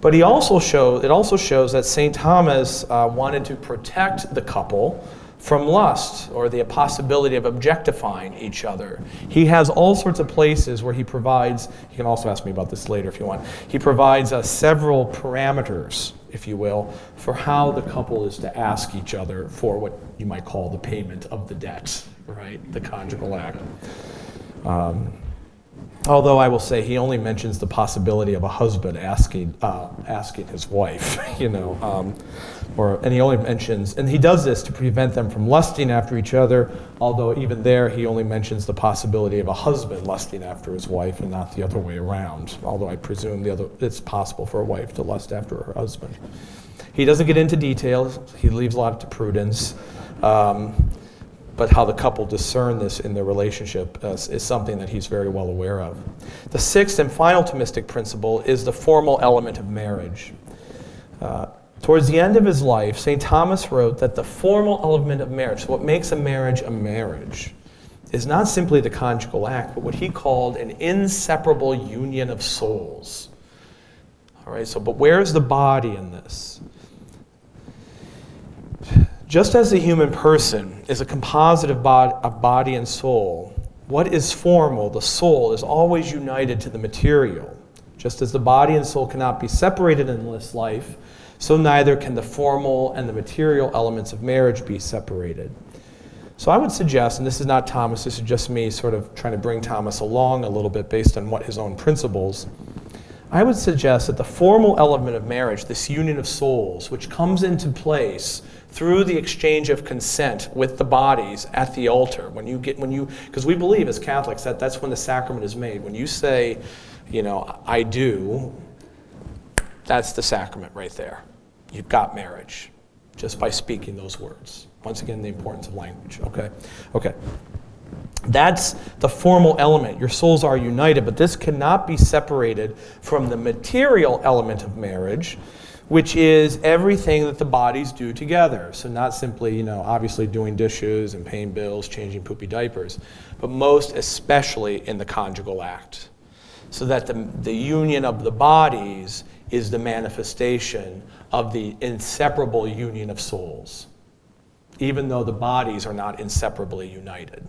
But it also shows that St. Thomas wanted to protect the couple from lust or the possibility of objectifying each other. He has all sorts of places where he provides, you can also ask me about this later if you want, he provides several parameters, if you will, for how the couple is to ask each other for what you might call the payment of the debt, right? The conjugal act. Although I will say he only mentions the possibility of a husband asking his wife, and he only mentions, and he does this to prevent them from lusting after each other, although even there he only mentions the possibility of a husband lusting after his wife and not the other way around, although I presume it's possible for a wife to lust after her husband. He doesn't get into details, he leaves a lot to prudence. But how the couple discern this in their relationship is something that he's very well aware of. The sixth and final Thomistic principle is the formal element of marriage. Towards the end of his life, St. Thomas wrote that the formal element of marriage, so what makes a marriage, is not simply the conjugal act, but what he called an inseparable union of souls. All right, but where's the body in this? Just as the human person is a composite of body and soul, what is formal, the soul, is always united to the material. Just as the body and soul cannot be separated in this life, so neither can the formal and the material elements of marriage be separated. So I would suggest, and this is not Thomas, this is just me sort of trying to bring Thomas along a little bit based on what his own principles. I would suggest that the formal element of marriage, this union of souls, which comes into place through the exchange of consent with the bodies at the altar, because we believe as Catholics that that's when the sacrament is made. When you say, I do, that's the sacrament right there. You've got marriage just by speaking those words. Once again, the importance of language. Okay. That's the formal element. Your souls are united, but this cannot be separated from the material element of marriage, which is everything that the bodies do together. So not simply, obviously doing dishes and paying bills, changing poopy diapers, but most especially in the conjugal act. So that the union of the bodies is the manifestation of the inseparable union of souls. even though the bodies are not inseparably united,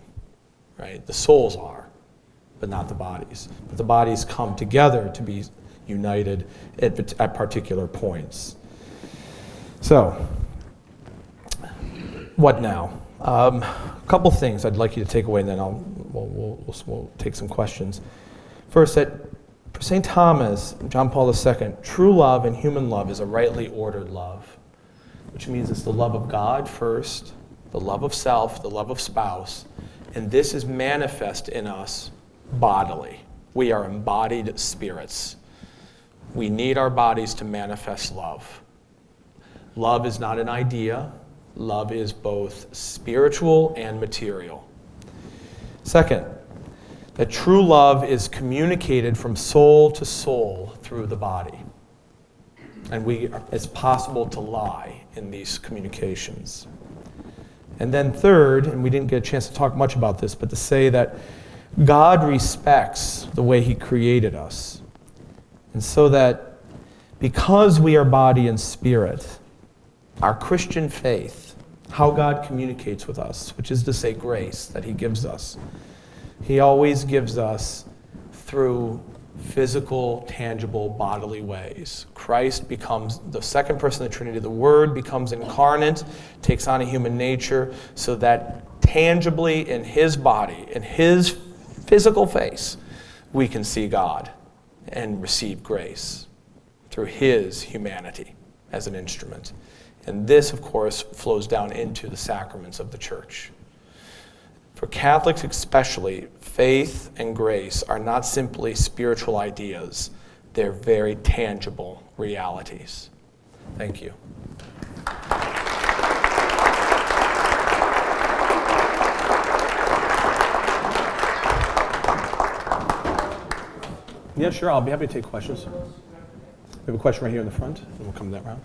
right? The souls are, but not the bodies. But the bodies come together to be united at particular points. So, what now? A couple things I'd like you to take away, and then we'll take some questions. First, that for St. Thomas, John Paul II, true love and human love is a rightly ordered love, which means it's the love of God first, the love of self, the love of spouse, and this is manifest in us bodily. We are embodied spirits. We need our bodies to manifest love. Love is not an idea. Love is both spiritual and material. Second, that true love is communicated from soul to soul through the body. And it's possible to lie in these communications. And then third, and we didn't get a chance to talk much about this, but to say that God respects the way he created us. And so that because we are body and spirit, our Christian faith, how God communicates with us, which is to say grace that he gives us, he always gives us through physical, tangible, bodily ways. Christ becomes the second person of the Trinity. The Word becomes incarnate, takes on a human nature, so that tangibly in his body, in his physical face, we can see God and receive grace through his humanity as an instrument. And this, of course, flows down into the sacraments of the Church. For Catholics especially, faith and grace are not simply spiritual ideas. They're very tangible realities. Thank you. Yeah, sure. I'll be happy to take questions. We have a question right here in the front, and we'll come to that round.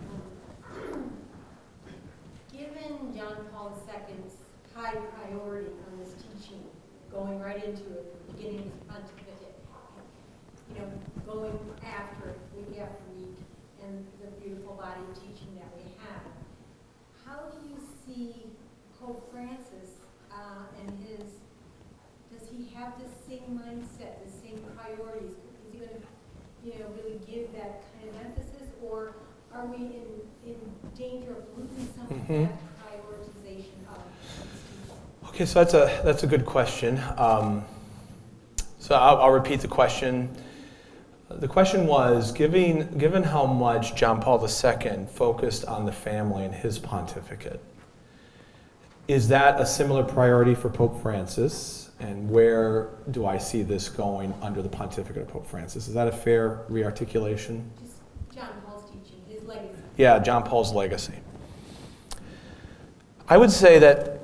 Given John Paul II's high priority on this teaching, going right into it, the beginning of his pontificate, going after it week after week, and the beautiful body of teaching that we have, how do you see Pope Francis and does he have the same mindset, the same priorities? Is he going to, really give that kind of emphasis, or are we in danger of losing some of that prioritization of teaching? Okay, so that's a good question. So I'll repeat the question. The question was, given how much John Paul II focused on the family in his pontificate, is that a similar priority for Pope Francis? And where do I see this going under the pontificate of Pope Francis? Is that a fair rearticulation? Just John Paul's teaching, his legacy. Yeah, John Paul's legacy. I would say that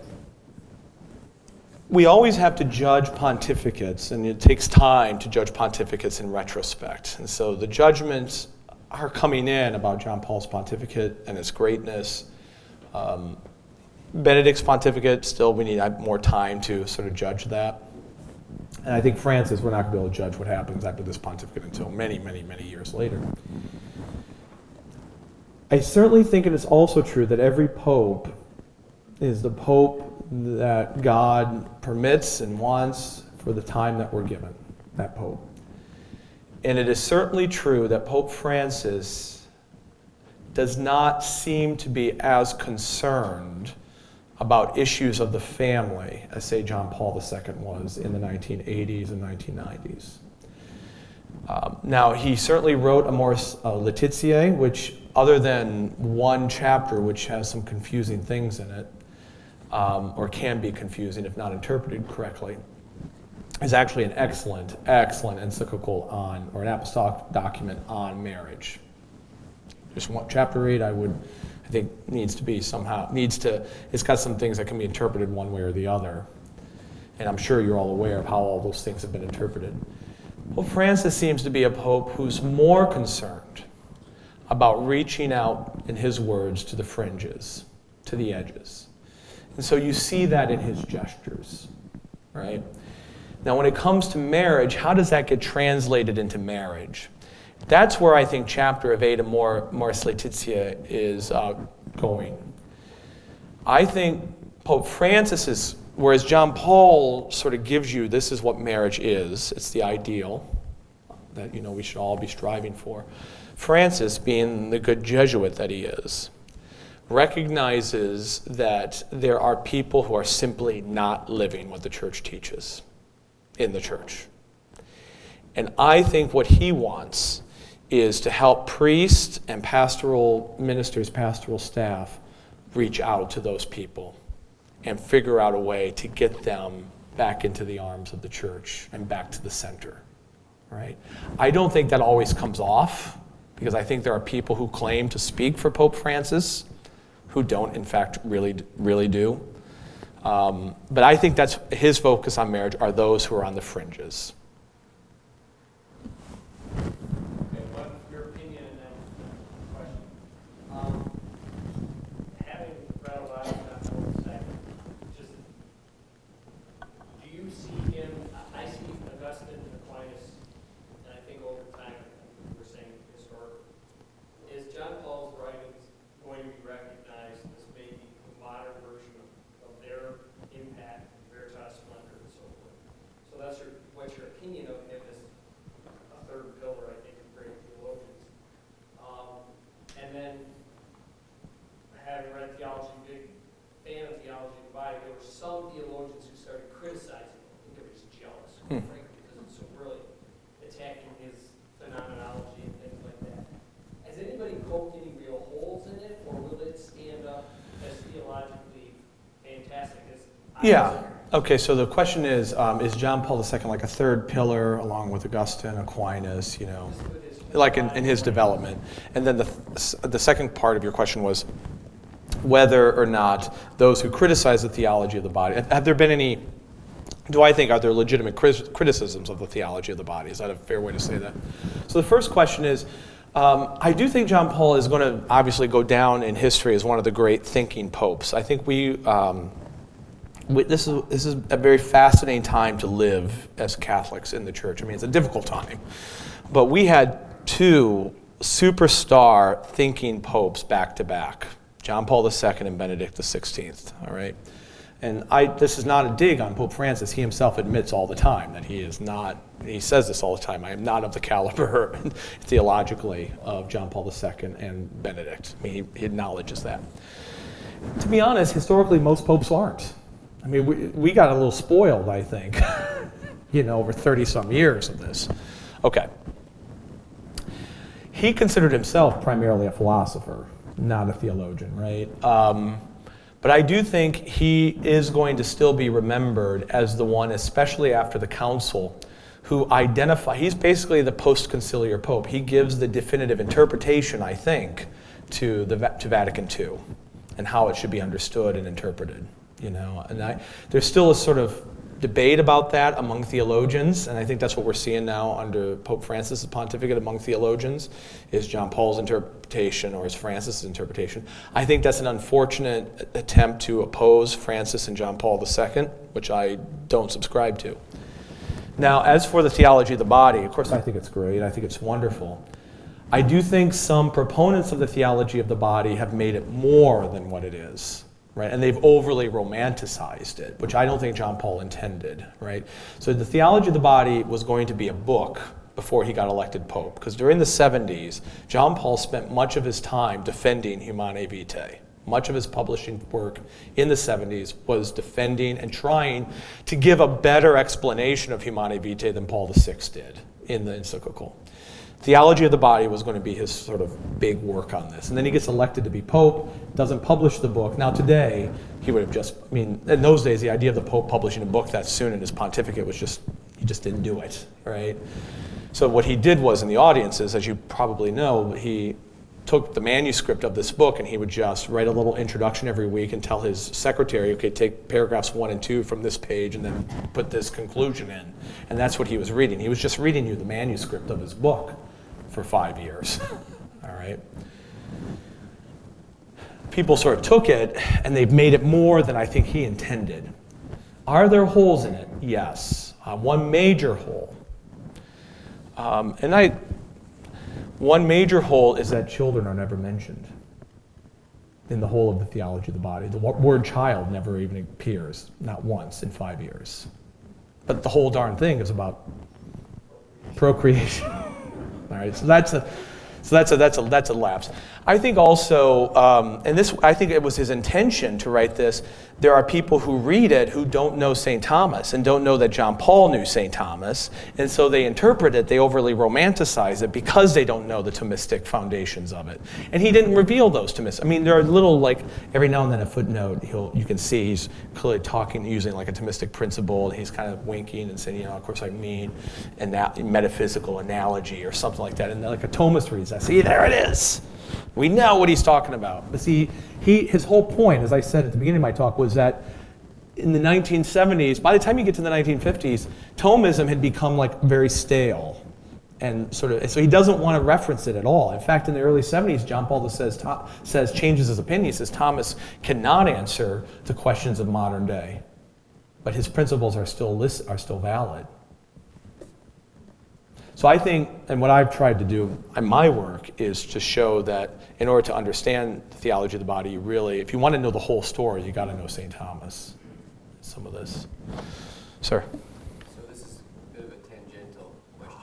we always have to judge pontificates, and it takes time to judge pontificates in retrospect. And so the judgments are coming in about John Paul's pontificate and its greatness. Benedict's pontificate, still we need more time to sort of judge that. And I think Francis, we're not going to be able to judge what happens after this pontificate until many, many, many years later. I certainly think it is also true that every pope is the pope that God permits and wants for the time that we're given, that pope. And it is certainly true that Pope Francis does not seem to be as concerned about issues of the family as, say, John Paul II was in the 1980s and 1990s. Now, he certainly wrote Amoris Laetitia, which, other than one chapter which has some confusing things in it, or can be confusing if not interpreted correctly, is actually an excellent encyclical on, or an apostolic document on marriage. Just one chapter 8, I think it's got some things that can be interpreted one way or the other. And I'm sure you're all aware of how all those things have been interpreted. Pope Francis seems to be a pope who's more concerned about reaching out, in his words, to the fringes, to the edges. And so you see that in his gestures, right? Now, when it comes to marriage, how does that get translated into marriage? That's where I think chapter of 8 of Amoris Laetitia is going. I think Pope Francis is, whereas John Paul sort of gives you, this is what marriage is, it's the ideal that we should all be striving for. Francis, being the good Jesuit that he is, recognizes that there are people who are simply not living what the church teaches in the church. And I think what he wants is to help priests and pastoral ministers, pastoral staff, reach out to those people and figure out a way to get them back into the arms of the church and back to the center, right? I don't think that always comes off, because I think there are people who claim to speak for Pope Francis who don't, in fact, really do. But I think that's his focus on marriage are those who are on the fringes. Okay, what's your opinion and then question? Having read a lot of that whole second, just do you see him? I see Augustine and Aquinas, and I think over time, we're saying historically, is John Paul's writings going to be recognized as maybe a modern version of their impact, Veritas splendor, and so forth? So that's what's your opinion of him as a third pillar, I think, of great theologians. And then, having read theology, big fan of theology of the body, there were some theologians who started criticizing him. I think they were just jealous, frankly, because it's so really attacking his phenomenology and things like that. Has anybody poked any real holes in it, or will it stand up as theologically fantastic as Yeah. Okay, so the question is John Paul II like a third pillar along with Augustine, Aquinas, like in his development? And then the second part of your question was whether or not those who criticize the theology of the body, have there been any, are there legitimate criticisms of the theology of the body? Is that a fair way to say that? So the first question is, I do think John Paul is going to obviously go down in history as one of the great thinking popes. I think this is a very fascinating time to live as Catholics in the church. I mean, it's a difficult time. But we had two superstar thinking popes back to back, John Paul II and Benedict XVI, all right? And this is not a dig on Pope Francis. He himself admits all the time that he is not, he says this all the time, I am not of the caliber theologically of John Paul II and Benedict. I mean, he acknowledges that. To be honest, historically, most popes aren't. I mean, we got a little spoiled, I think, over 30-some years of this. Okay. He considered himself primarily a philosopher, not a theologian, right? But I do think he is going to still be remembered as the one, especially after the council, who he's basically the post-conciliar pope. He gives the definitive interpretation, I think, to Vatican II and how it should be understood and interpreted. And there's still a sort of debate about that among theologians, and I think that's what we're seeing now under Pope Francis' pontificate among theologians, is John Paul's interpretation or is Francis' interpretation. I think that's an unfortunate attempt to oppose Francis and John Paul II, which I don't subscribe to. Now, as for the theology of the body, of course I think it's great, I think it's wonderful. I do think some proponents of the theology of the body have made it more than what it is. Right, and they've overly romanticized it, which I don't think John Paul intended, right? So the theology of the body was going to be a book before he got elected pope, because during the 70s, John Paul spent much of his time defending Humanae Vitae. Much of his publishing work in the 70s was defending and trying to give a better explanation of Humanae Vitae than Paul VI did in the encyclical. Theology of the body was going to be his sort of big work on this. And then he gets elected to be pope, doesn't publish the book. Now today, he would have just, in those days, the idea of the pope publishing a book that soon in his pontificate was he just didn't do it, right? So what he did was in the audiences, as you probably know, he took the manuscript of this book and he would just write a little introduction every week and tell his secretary, okay, take paragraphs 1 and 2 from this page and then put this conclusion in. And that's what he was reading. He was just reading you the manuscript of his book for 5 years, all right? People sort of took it and they've made it more than I think he intended. Are there holes in it? Yes. One major hole. One major hole is that children are never mentioned. in the whole of the theology of the body. The word child never even appears, not once in 5 years. But the whole darn thing is about procreation. All right, so that's a lapse. I think also, and this, I think it was his intention to write this. There are people who read it who don't know St. Thomas and don't know that John Paul knew St. Thomas, and so they interpret it, they overly romanticize it because they don't know the Thomistic foundations of it. And he didn't reveal those Thomists. I mean, there are little, like, every now and then a footnote, you can see he's clearly talking, using like a Thomistic principle, and he's kind of winking and saying, of course I mean, and that metaphysical analogy or something like that. And like a Thomist reads that, see, there it is. We know what he's talking about. But see, his whole point, as I said at the beginning of my talk, was that in the 1970s, by the time you get to the 1950s, Thomism had become like very stale. And so he doesn't want to reference it at all. In fact, in the early 70s, John Paul says changes his opinion. He says Thomas cannot answer the questions of modern day. But his principles are still valid. So I think, and what I've tried to do in my work is to show that in order to understand the theology of the body, you really, if you want to know the whole story, you got to know St. Thomas. Some of this. Sir? So this is a bit of a tangential question.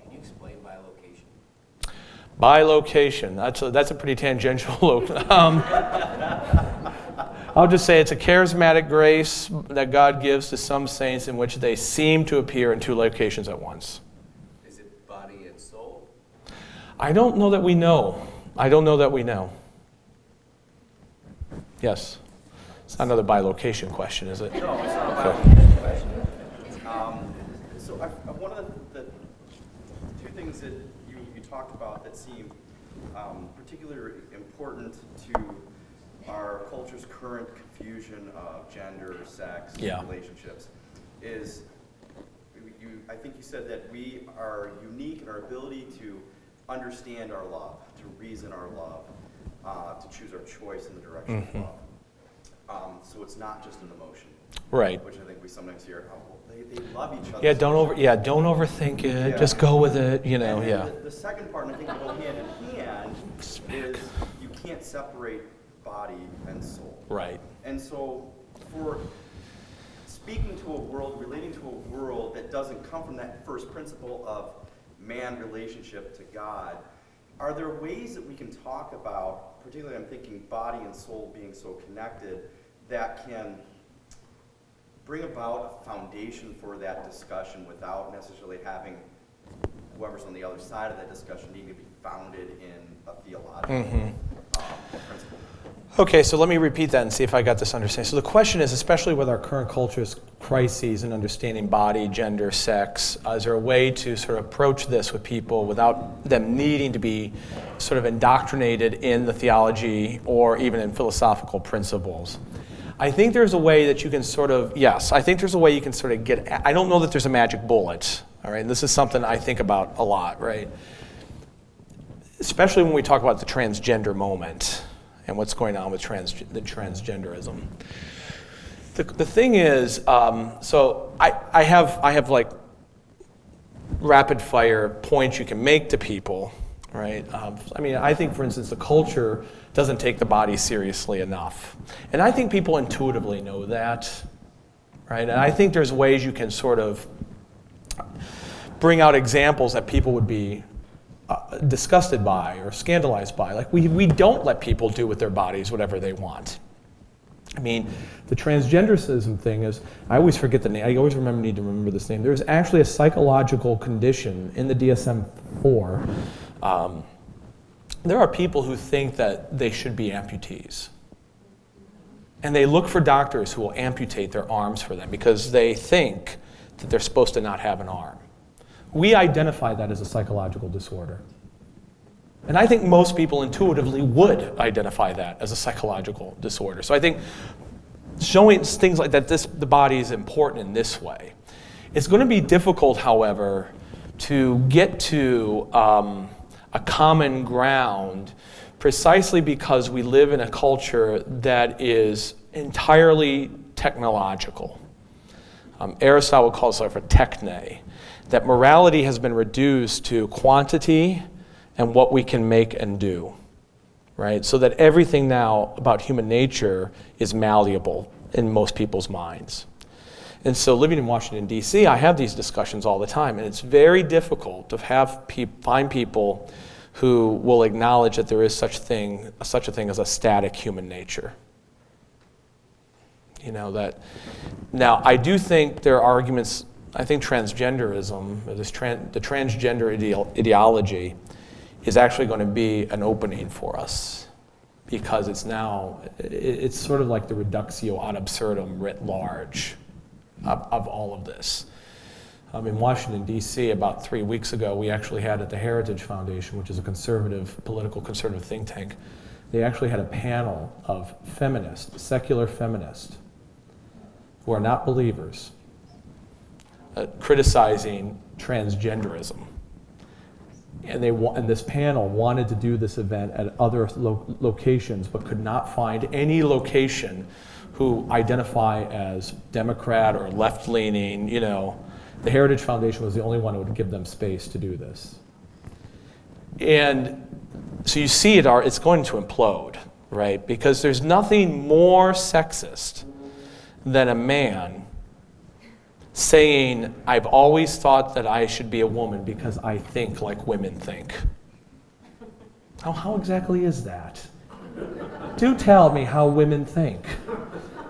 Can you explain bilocation? Bilocation, that's a pretty tangential. I'll just say it's a charismatic grace that God gives to some saints in which they seem to appear in two locations at once. Is it body and soul? I don't know that we know. Yes. It's not another bilocation question, is it? No, it's not a bilocation question. So one of the two things that you talked about that seem particularly important to our culture's current confusion of gender, sex, relationships is, I think you said that we are unique in our ability to understand our love, to reason our love, to choose our choice in the direction of love. So it's not just an emotion, right? Which I think we sometimes hear. Oh, well, they love each other. Yeah, don't overthink it. Yeah. Just go with it. The second part, and I think they go hand in hand, is you can't separate body and soul. Right. And so for speaking to a world, relating to a world that doesn't come from that first principle of man relationship to God, are there ways that we can talk about, particularly I'm thinking body and soul being so connected, that can bring about a foundation for that discussion without necessarily having whoever's on the other side of that discussion needing to be founded in a theological principle? Okay, so let me repeat that and see if I got this understanding. So the question is, especially with our current culture's crises in understanding body, gender, sex, is there a way to sort of approach this with people without them needing to be sort of indoctrinated in the theology or even in philosophical principles? I think there's a way that you can sort of, I think there's a way you can sort of get, I don't know that there's a magic bullet, all right? And this is something I think about a lot, right? Especially when we talk about the transgender moment and what's going on with the transgenderism. The thing is, so I have like rapid fire points you can make to people, right? I think, for instance, the culture doesn't take the body seriously enough. And I think people intuitively know that, right? And I think there's ways you can sort of bring out examples that people would be disgusted by or scandalized by. Like we don't let people do with their bodies whatever they want. I mean, the transgenderism thing is, I always forget the name. I always need to remember this name. There's actually a psychological condition in the DSM-4. There are people who think that they should be amputees. And they look for doctors who will amputate their arms for them because they think that they're supposed to not have an arm. We identify that as a psychological disorder. And I think most people intuitively would identify that as a psychological disorder. So I think showing things like that, the body is important in this way. It's going to be difficult, however, to get to a common ground precisely because we live in a culture that is entirely technological. Aristotle calls it for techne, that morality has been reduced to quantity and what we can make and do, right? So that everything now about human nature is malleable in most people's minds. And so living in Washington, D.C., I have these discussions all the time, and it's very difficult to find people who will acknowledge that there is such a thing as a static human nature. You know, that now I do think there are arguments. I think transgenderism, the transgender ideology, is actually going to be an opening for us, because it's sort of like the reductio ad absurdum writ large of all of this. In Washington, D.C., about 3 weeks ago, we actually had at the Heritage Foundation, which is a political conservative think tank, they actually had a panel of feminists, secular feminists, who are not believers, criticizing transgenderism. And this panel wanted to do this event at other locations, but could not find any location who identify as Democrat or left-leaning. You know, the Heritage Foundation was the only one who would give them space to do this. And so you see it's going to implode, right? Because there's nothing more sexist than a man saying, I've always thought that I should be a woman because I think like women think. How exactly is that? Do tell me how women think.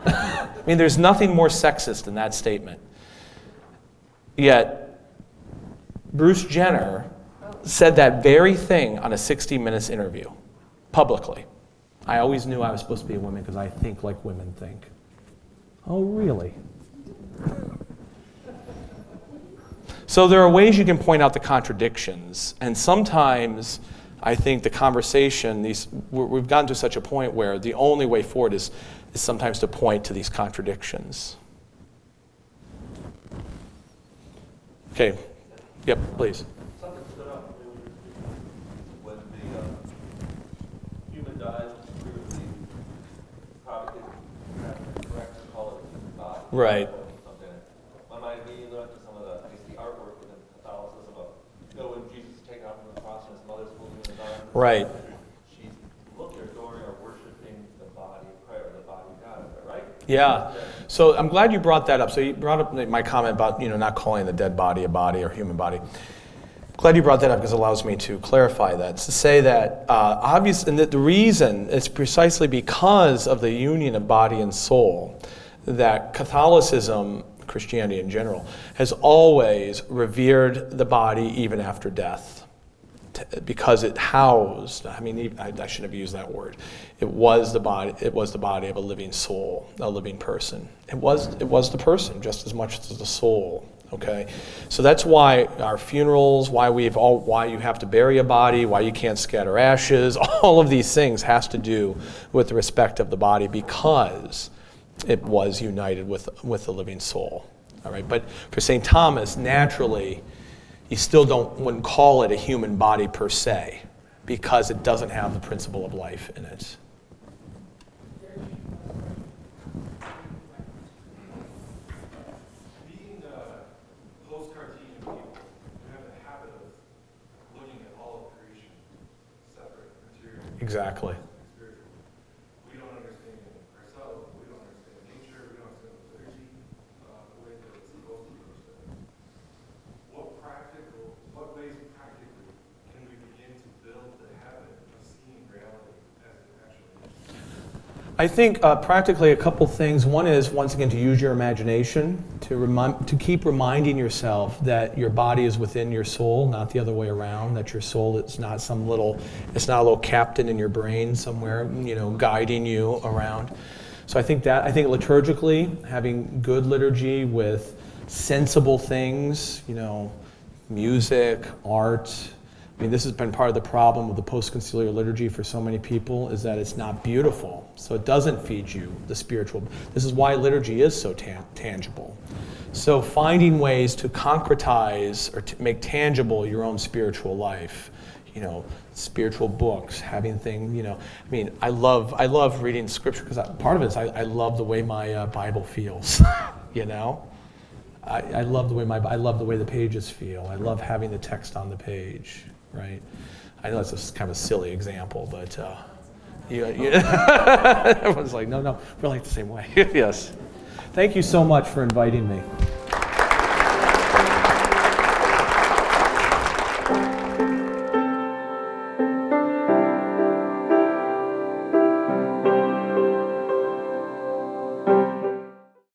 I mean, there's nothing more sexist than that statement. Yet, Bruce Jenner said that very thing on a 60 Minutes interview, publicly. I always knew I was supposed to be a woman because I think like women think. Oh, really? So there are ways you can point out the contradictions, and sometimes I think the conversation, we've gotten to such a point where the only way forward is sometimes to point to these contradictions. Okay, yep, please. Something stood out when the human dies, previously probably correct to call it human body. Right. Something. My mind immediately went to some of the artwork within Catholicism of, when Jesus is taken out from the cross and his mother's holding him in his arms. Right. She's looking, adoring, or worshiping the body of prayer, the body of God. Is that right? Yeah. So I'm glad you brought that up. So you brought up my comment about not calling the dead body a body or human body. Glad you brought that up because it allows me to clarify that. It's to say that obviously, and that the reason is precisely because of the union of body and soul that Catholicism, Christianity in general, has always revered the body even after death, because it housed. I shouldn't have used that word. It was the body. It was the body of a living soul, a living person. It was the person just as much as the soul. Okay, so that's why our funerals, why you have to bury a body, why you can't scatter ashes, all of these things has to do with the respect of the body because it was united with the living soul. All right, but for St. Thomas, naturally, you still wouldn't call it a human body per se because it doesn't have the principle of life in it. Exactly. We don't understand ourselves, we don't understand nature, we don't understand the liturgy the way that it's supposed to be understood. What ways practically can we begin to build the habit of seeing reality as it actually is? I think practically a couple things. One is, once again, to use your imagination, to keep reminding yourself that your body is within your soul, not the other way around, that your soul is not it's not a little captain in your brain somewhere, guiding you around. So I think liturgically, having good liturgy with sensible things, music, art. This has been part of the problem with the post-conciliar liturgy for so many people, is that it's not beautiful. So it doesn't feed you the spiritual. This is why liturgy is so tangible. So finding ways to concretize or to make tangible your own spiritual life, spiritual books, having things, I love reading scripture because part of it is I love the way my Bible feels, I love the way the pages feel. I love having the text on the page, right? I know that's kind of a silly example, but Everyone's like, no, we're like the same way. Yes. Thank you so much for inviting me.